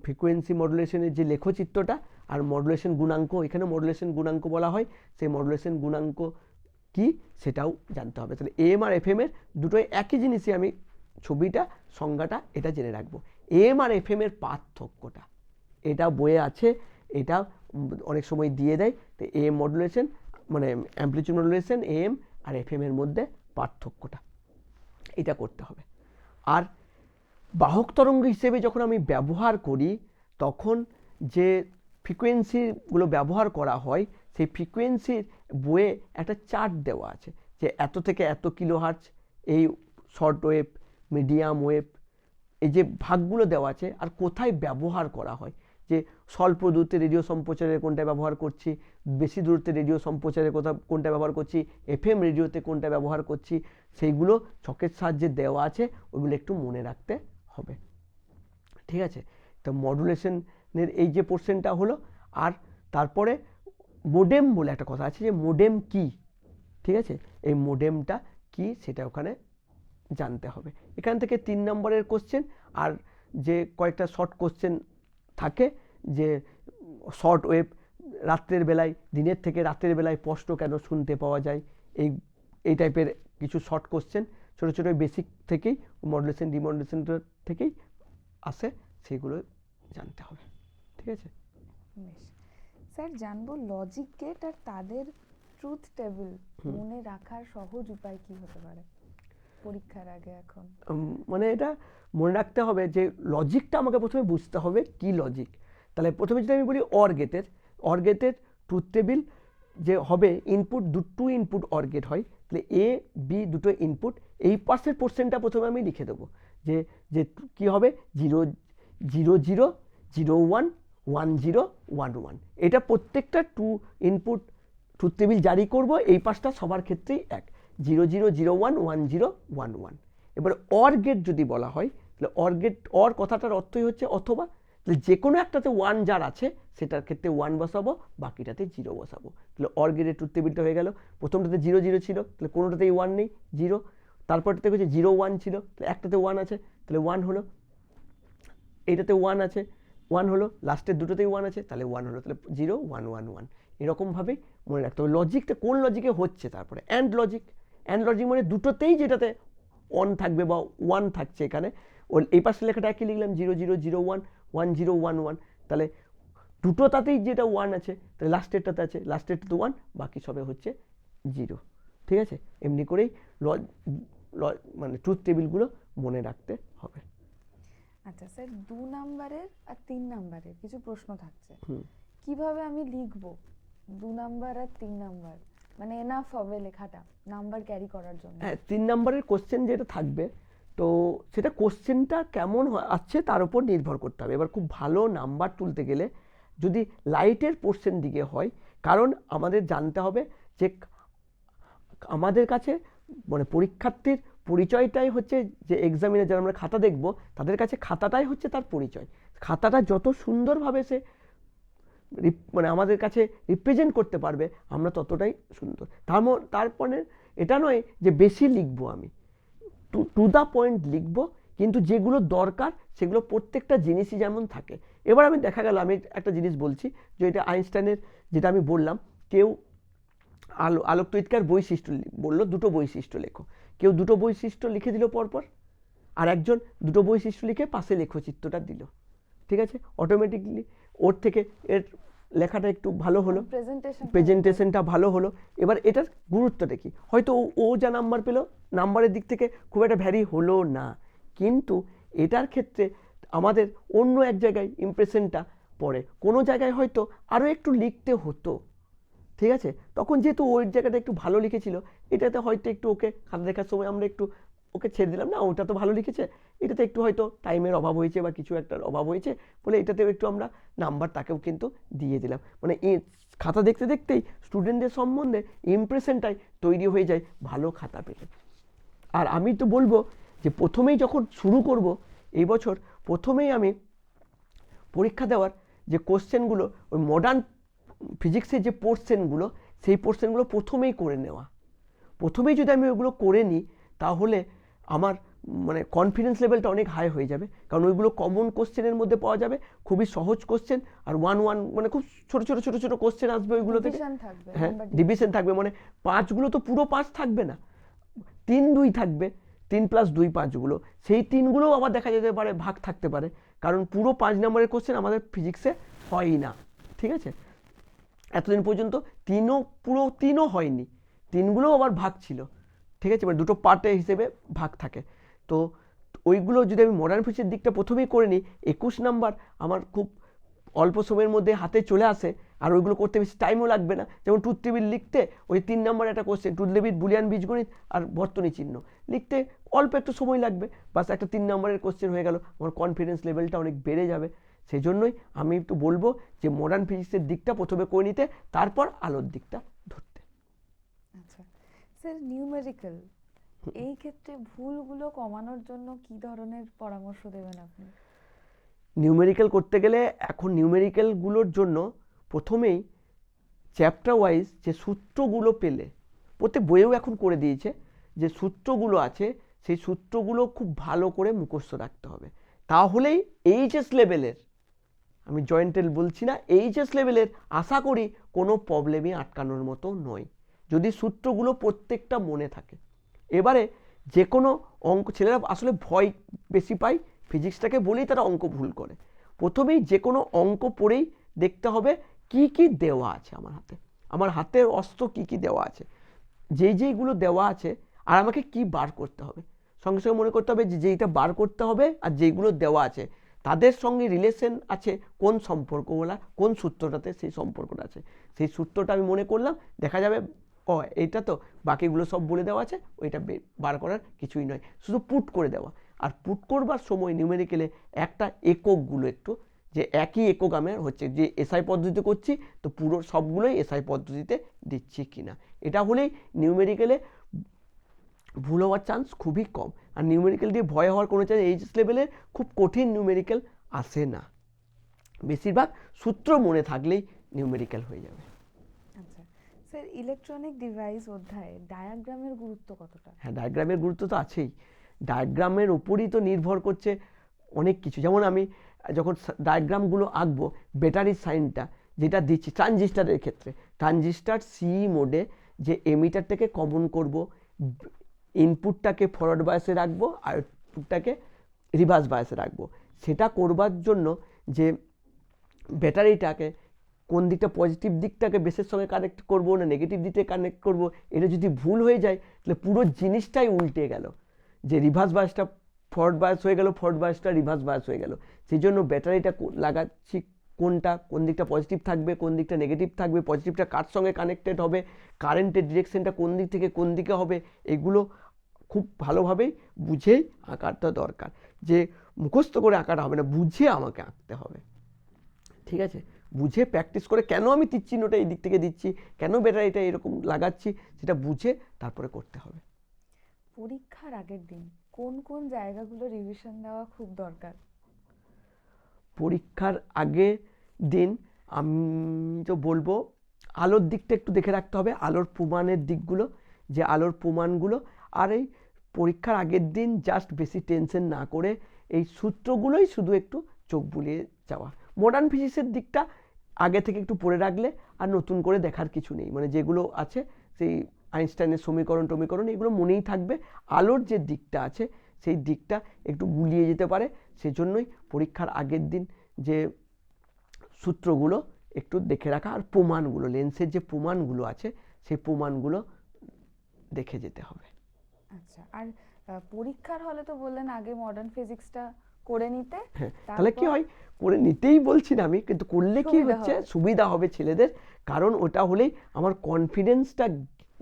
ফ্রিকোয়েন্সি মডুলেশনের যে লেখচিত্রটা আর মডুলেশন গুণাঙ্ক, এখানে মডুলেশন গুণাঙ্ক বলা হয়, সেই মডুলেশন গুণাঙ্ক কি সেটাও জানতে হবে। তাহলে এম আর এফএম এর দুটোই একই জিনিসই, আমি ছবিটা সংজ্ঞাটা এটা জেনে রাখবো। এম আর এফএম এর পার্থক্যটা এটা বইয়ে আছে, এটা অনেক সময় দিয়ে দেয়। তো এম মডুলেশন মানে amplitude modulation, M R FM এর মধ্যে পার্থক্যটা এটা করতে হবে। আর বাহক তরঙ্গ হিসেবে যখন আমি ব্যবহার করি তখন যে ফ্রিকোয়েন্সিগুলো ব্যবহার করা হয়, সেই ফ্রিকোয়েন্সির বইয়ে একটা চার্ট দেওয়া আছে যে এত থেকে এত কিলোহার্টজ এই শর্ট ওয়েভ, মিডিয়াম ওয়েভ, এই যে ভাগগুলো দেওয়া আছে, আর কোথায় ব্যবহার করা হয়, যে স্বল্প দূরত্বে রেডিও সম্প্রচারের কোনটা ব্যবহার করছি, বেশি দূরত্বে রেডিও সম্প্রচারের কোনটা ব্যবহার করছি, এফএম রেডিওতে কোনটা ব্যবহার করছি, সেইগুলো ছকের সাহায্যে দেওয়া আছে, ওইগুলো একটু মনে রাখতে হবে। ঠিক আছে, তো মডুলেশনের এই যে পোর্শনটা হলো। আর তারপরে মোডেম বলে একটা কথা আছে, যে মোডেম কি, ঠিক আছে, এই মোডেমটা কি সেটা ওখানে জানতে হবে। এখান থেকে 3 নম্বরের কোশ্চেন, আর যে কয়েকটা শর্ট কোশ্চেন থাকে, যে শর্ট ওয়েভ রাত্রের বেলায় দিনের থেকে রাতের বেলায় স্পষ্ট কেন শুনতে পাওয়া যায়, এই টাইপের কিছু শর্ট কোশ্চেন ছোটো ছোটো বেসিক থেকেই, মডুলেশন ডিমডুলেশন থেকেই আসে, সেগুলো জানতে হবে। ঠিক আছে, বেশ স্যার, জানবো লজিক গেট আর তাদের ট্রুথ টেবিল মনে রাখার সহজ উপায় কি হতে পারে পরীক্ষার আগে এখন? মানে এটা মনে রাখতে হবে যে লজিকটা আমাকে প্রথমে বুঝতে হবে কি লজিক। তাহলে প্রথমে যদি আমি বলি অর গেটের ট্রুথ টেবিল যে হবে, ইনপুট দুটো ইনপুট অর গেট হয়, তাহলে এ বি দুটো ইনপুট, এই পাশের পোর্শনটা প্রথমে আমি লিখে দেবো, যে যে কী হবে 0 0 0 0 1 1 0 1 1, এটা প্রত্যেকটা ইনপুট ট্রুথ টেবিল জারি করব, এই পাশটা সবার ক্ষেত্রেই এক, 0 0 0 1 1 0 1 1। এবার অর গেট যদি বলা হয়, তাহলে অর কথাটার অর্থই হচ্ছে অথবা, তাহলে যে কোনো একটাতে 1 যার আছে সেটার ক্ষেত্রে 1 বসাবো, বাকিটাতে 0 বসাবো। তাহলে অর গেটের ট্রুথ টেবিলটা হয়ে গেল। প্রথমটাতে 0 0 ছিল, তাহলে কোনোটাতেই 1 নেই, 0। তারপরটাতে হচ্ছে 0 1 ছিল, তাহলে একটাতে 1 আছে, তাহলে 1 হলো। এইটাতে 1 আছে, 1 হলো। লাস্টের দুটোতেই 1 আছে, তাহলে 1 হলো। তাহলে 0 1 1 1, এরকমভাবেই মনে রাখতে হবে। লজিকটা কোন লজিকে হচ্ছে, তারপরে অ্যান্ড লজিক মানে দুটোতেই যেটাতে অন থাকবে বা 1 থাকছে, এখানে এই পাশে লেখাটা একই লিখলাম, 0 0 0 1 1 0 1 1, তাহলে দুটোটাতেই যেটা 1 আছে, তাহলে লাস্টেরটাতে আছে, লাস্টেরটাতে 1, বাকি সবে হচ্ছে 0। ঠিক আছে, এমনি করেই মানে ট্রুথ টেবিলগুলো মনে রাখতে হবে। আচ্ছা স্যার, 2 নাম্বারের আর 3 নাম্বারের কিছু প্রশ্ন থাকছে, কিভাবে আমি লিখবো 2 নাম্বার আর 3 নাম্বার, মানে এনাফ হবে লেখাটা নাম্বার ক্যারি করার জন্য? হ্যাঁ, 3 নাম্বারের কোশ্চেন যেটা থাকবে, তো সেটা কোশ্চেনটা কেমন আসছে তার উপর নির্ভর করতে হবে। এবার খুব ভালো নাম্বার তুলতে গেলে যদি লাইটের পোর্শন দিকে হয়, কারণ আমাদের জানতে হবে যে আমাদের কাছে মানে পরীক্ষার্থীর পরিচয়টাই হচ্ছে, যে এক্সামিনে যারা আমরা খাতা দেখব তাদের কাছে খাতাটাই হচ্ছে তার পরিচয়। খাতাটা যত সুন্দরভাবে সে মানে আমাদের কাছে রিপ্রেজেন্ট করতে পারবে, আমরা ততটাই সুন্দর। তারপরে এটা নয় যে বেশি লিখবো, আমি টু দ্য পয়েন্ট লিখবো, কিন্তু যেগুলো দরকার সেগুলো প্রত্যেকটা জিনিসই যেমন থাকে। এবার আমি দেখা গেল আমি একটা জিনিস বলছি, যে এটা আইনস্টাইনের, যেটা আমি বললাম, কেউ আলোকতড়িৎকার বৈশিষ্ট্য বললো, দুটো বৈশিষ্ট্য লেখো, কেউ দুটো বৈশিষ্ট্য লিখে দিল পরপর, আর একজন দুটো বৈশিষ্ট্য লিখে পাশে লেখচিত্রটা দিল। ঠিক আছে, অটোমেটিকলি ওর থেকে এর লেখাটা একটু ভালো হলো, প্রেজেন্টেশনটা ভালো হলো। এবার এটার গুরুত্বটা কি, হয়তো ও যা নাম্বার পেলো, নাম্বারের দিক থেকে খুব একটা ভ্যারি হলো না, কিন্তু এটার ক্ষেত্রে আমাদের অন্য এক জায়গায় ইমপ্রেশনটা পড়ে, কোনো জায়গায় হয়তো আরও একটু লিখতে হতো, ঠিক আছে, তখন যেহেতু ওই জায়গাটা একটু ভালো লিখেছিল, এটাতে হয়তো একটু ওকে খাতা দেখার সময় আমরা একটু ওকে ছেড়ে দিলাম, না ওটা তো ভালো লিখেছে, এটাতে একটু হয়তো টাইমের অভাব হয়েছে বা কিছু একটা অভাব হয়েছে বলে এটাতেও একটু আমরা নাম্বার তাকেও কিন্তু দিয়ে দিলাম। মানে এই খাতা দেখতে দেখতেই স্টুডেন্টদের সম্বন্ধে ইমপ্রেশনটাই তৈরি হয়ে যায় ভালো খাতা পেলে। আর আমি তো বলবো যে প্রথমেই যখন শুরু করব এই বছর, প্রথমেই আমি পরীক্ষা দেওয়ার যে কোশ্চেনগুলো ওই মডার্ন ফিজিক্সের যে পোর্শনগুলো, সেই পোর্শনগুলো প্রথমেই করে নেওয়া। প্রথমেই যদি আমি ওইগুলো করে নিই তাহলে আমার মানে কনফিডেন্স লেভেলটা অনেক হাই হয়ে যাবে, কারণ ওইগুলো কমন কোশ্চেনের মধ্যে পাওয়া যাবে, খুবই সহজ কোশ্চেন, আর ওয়ান মানে খুব ছোটো ছোটো ছোটো ছোটো কোশ্চেন আসবে ওইগুলো থেকে। ডিভিশন থাকবে, হ্যাঁ, নাম্বার ডিভিশন থাকবে, মানে পাঁচগুলো তো পুরো পাঁচ থাকবে না, 3-2 থাকবে, 3+2 পাঁচগুলো, সেই তিনগুলোও আবার দেখা যেতে পারে ভাগ থাকতে পারে, কারণ পুরো 5 নম্বরের কোশ্চেন আমাদের ফিজিক্সে হয়ই না। ঠিক আছে, এতদিন পর্যন্ত পুরো তিনও হয়নি, তিনগুলোও আবার ভাগ ছিল। ঠিক আছে, মানে দুটো পার্টে হিসেবে ভাগ থাকে। তো ওইগুলো যদি আমি মডার্ন ফিজিক্সের দিকটা প্রথমেই করে নিই, 21 নাম্বার আমার খুব অল্প সময়ের মধ্যে হাতে চলে আসে, আর ওইগুলো করতে বেশি টাইমও লাগবে না। যেমন ট্রুথ টেবিল লিখতে ওই 3 নম্বর একটা কোশ্চেন, ট্রুথ টেবিল, বুলিয়ান বীজগণিত আর বর্তনী চিহ্ন লিখতে অল্প একটু সময় লাগবে, বাস একটা 3 নম্বরের কোশ্চেন হয়ে গেল, আমার কনফিডেন্স লেভেলটা অনেক বেড়ে যাবে। সেই জন্যই আমি একটু বলবো যে মডার্ন ফিজিক্সের দিকটা প্রথমে করে নিতে, তারপর আলোর দিকটা ধরতে। আচ্ছা স্যার, নিউমেরিক্যাল এই ক্ষেত্রে ভুলগুলো কমানোর জন্য কি ধরনের পরামর্শ দেবেন আপনি? নিউমেরিক্যাল করতে গেলে এখন নিউমেরিক্যালগুলোর জন্য প্রথমেই চ্যাপ্টার ওয়াইজ যে সূত্রগুলো পেলে, প্রত্যেক বইয়েও এখন করে দিয়েছে, যে সূত্রগুলো আছে সেই সূত্রগুলো খুব ভালো করে মুখস্থ রাখতে হবে, তাহলেই এইচএস লেভেলের, আমি জয়েন্টেল বলছি না, এইচএস লেভেলের আশা করি কোনো প্রবলেমই আটকানোর মতো নয়, যদি সূত্রগুলো প্রত্যেকটা মনে থাকে। এবারে যে কোনো অঙ্ক, ছেলেরা আসলে ভয় বেশি পায় ফিজিক্সটাকে বলেই তারা অঙ্ক ভুল করে। প্রথমেই যে কোনো অঙ্ক পড়েই দেখতে হবে কি কি দেওয়া আছে আমার হাতের অস্ত্র কি কি দেওয়া আছে, যেইগুলো দেওয়া আছে, আর আমাকে কি বার করতে হবে। সঙ্গে সঙ্গে মনে করতে হবে যে যেইটা বার করতে হবে আর যেইগুলো দেওয়া আছে তাদের সঙ্গে রিলেশন আছে, কোন সম্পর্কগুলো, কোন সূত্রটাতে সেই সম্পর্কটা আছে, সেই সূত্রটা আমি মনে করলাম, দেখা যাবে ও এইটা তো, বাকিগুলো সব বলে দেওয়া আছে, ওইটা বার করার কিছুই নয়, শুধু পুট করে দেওয়া। আর পুট করবার সময় নিউমেরিক্যালে একটা এককগুলো একটু, যে একই একক আমি হচ্ছে যে এসআই পদ্ধতিতে করছি, তো পুরো সবগুলোই এসআই পদ্ধতিতে দিচ্ছি কিনা, এটা হলেই নিউমেরিক্যালে ভুল হওয়ার চান্স খুবই কম। আর নিউমেরিক্যাল দিয়ে ভয় হওয়ার কোনো চান্স, এইচএস লেভেলের খুব কঠিন নিউমেরিক্যাল আসে না, বেশিরভাগ সূত্র মনে থাকলেই নিউমেরিক্যাল হয়ে যাবে। আচ্ছা স্যার, ইলেকট্রনিক ডিভাইস অধ্যায়ে ডায়াগ্রামের গুরুত্ব কতটা? হ্যাঁ, ডায়াগ্রামের গুরুত্ব তো আছেই, ডায়াগ্রামের উপরই তো নির্ভর করছে অনেক কিছু। যেমন আমি যখন ডায়াগ্রামগুলো আঁকবো, ব্যাটারির সাইনটা যেটা দিচ্ছি ট্রানজিস্টারের ক্ষেত্রে, ট্রানজিস্টার সিই মোডে যে এমিটারটাকে কমন করব, ইনপুটটাকে ফরওয়ার্ড বায়াসে রাখবো আর আউটপুটটাকে রিভার্স বায়াসে রাখবো, সেটা করবার জন্য যে ব্যাটারিটাকে কোন দিকটা, পজিটিভ দিকটাকে বেসের সঙ্গে কানেক্ট করবো না নেগেটিভ দিকটা কানেক্ট করবো, এটা যদি ভুল হয়ে যায় তাহলে পুরো জিনিসটাই উল্টে গেল, যে রিভার্স বায়াসটা ফরওয়ার্ড বায়াস হয়ে গেল, ফরওয়ার্ড বায়াসটা রিভার্স বায়াস হয়ে গেল। সেই জন্য ব্যাটারিটা লাগাচ্ছি কোনটা, কোন দিকটা পজিটিভ থাকবে, কোন দিকটা নেগেটিভ থাকবে, পজিটিভটা কার সঙ্গে কানেক্টেড হবে, কারেন্টের ডিরেকশনটা কোন দিক থেকে কোন দিকে হবে, এগুলো খুব ভালোভাবেই বুঝেই আঁকাটা দরকার, যে মুখস্থ করে আঁকাটা হবে না, বুঝে আমাকে আঁকতে হবে। ঠিক আছে, বুঝে প্র্যাকটিস করে, কেন আমি তীর চিহ্নটা এই দিক থেকে দিচ্ছি, কেন ব্যাটারিটা এরকম লাগাচ্ছি, সেটা বুঝে তারপরে করতে হবে। পরীক্ষার আগের দিন কোন কোন জায়গাগুলো রিভিশন দেওয়া খুব দরকার? পরীক্ষার আগের দিন আমি তো বলবো আলোর দিকটা একটু দেখে রাখতে হবে, আলোর প্রমাণের দিকগুলো, যে আলোর প্রমাণগুলো, আর এই পরীক্ষার আগের দিন জাস্ট বেশি টেনশন না করে এই সূত্রগুলোই শুধু একটু চোখ বুলিয়ে যাওয়া। মডার্ন ফিজিক্সের দিকটা আগে থেকে একটু পড়ে রাখলে আর নতুন করে দেখার কিছু নেই, মানে যেগুলো আছে সেই আইনস্টাইনের সমীকরণ এগুলো মনেই থাকবে। আলোর যে দিকটা আছে সেই দিকটা একটু গুলিয়ে যেতে পারে, সেজন্যই পরীক্ষার আগের দিন যে সূত্রগুলো একটু দেখে রাখা, আর প্রমাণগুলো, লেন্সের যে প্রমাণগুলো আছে সেই প্রমাণগুলো দেখে যেতে হবে। আচ্ছা, আর পরীক্ষার হলে তো বললেন আগে মডার্ন ফিজিক্সটা করে নিতে। হ্যাঁ, তাহলে কি তারপর হয়, করে নিতেই বলছি না আমি, কিন্তু করলে কি সুবিধা হচ্ছে হবে। সুবিধা হবে ছেলেদের। কারণ ওটা হলেই আমার কনফিডেন্সটা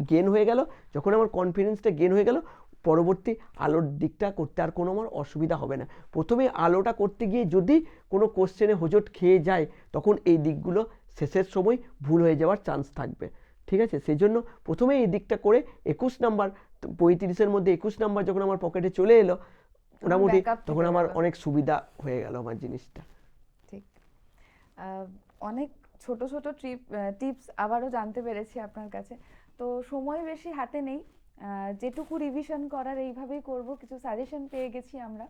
গেন হয়ে গেল। যখন আমার কনফিডেন্সটা গেন হয়ে গেল, পরবর্তী আলোর দিকটা করতে আর কোনো আমার অসুবিধা হবে না। প্রথমে আলোটা করতে গিয়ে যদি কোনো কোশ্চেনে হোঁচট খেয়ে যায়, তখন এই দিকগুলো শেষের সময় ভুল হয়ে যাওয়ার চান্স থাকবে। ঠিক আছে, সেই জন্য প্রথমে এই দিকটা করে 21 নাম্বার, 35-এর মধ্যে 21 নাম্বার যখন আমার পকেটে চলে এলো, মোটামুটি ব্যাকআপ তখন থেকে আমার গেল। অনেক সুবিধা হয়ে গেল আমার জিনিসটা। ঠিক। অনেক ছোট ছোট টিপস আবারও জানতে পেরেছি আপনার কাছে। তো সময় বেশি হাতে নেই, যেটুকু রিভিশন করার এইভাবেই করব। কিছু সাজেশন পেয়ে গেছি আমরা।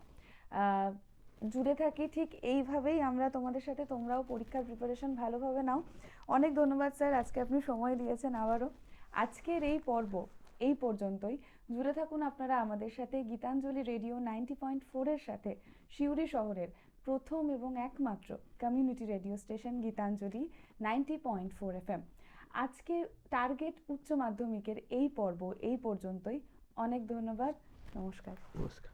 আহ, জুড়ে থাকি ঠিক এইভাবেই আমরা তোমাদের সাথে, তোমরাও পরীক্ষার প্রিপারেশন ভালোভাবে নাও। অনেক ধন্যবাদ স্যার, আজকে আপনি সময় দিয়েছেন আবারও। আজকের এই পর্ব এই পর্যন্তই। জুড়ে থাকুন আপনারা আমাদের সাথে গীতাঞ্জলি রেডিও 90.4-এর সাথে, সিউড়ি শহরের প্রথম এবং একমাত্র community radio station Gitanjali 90.4 FM। আজকে টার্গেট উচ্চ মাধ্যমিকের এই পর্ব এই পর্যন্তই। অনেক ধন্যবাদ, নমস্কার। নমস্কার।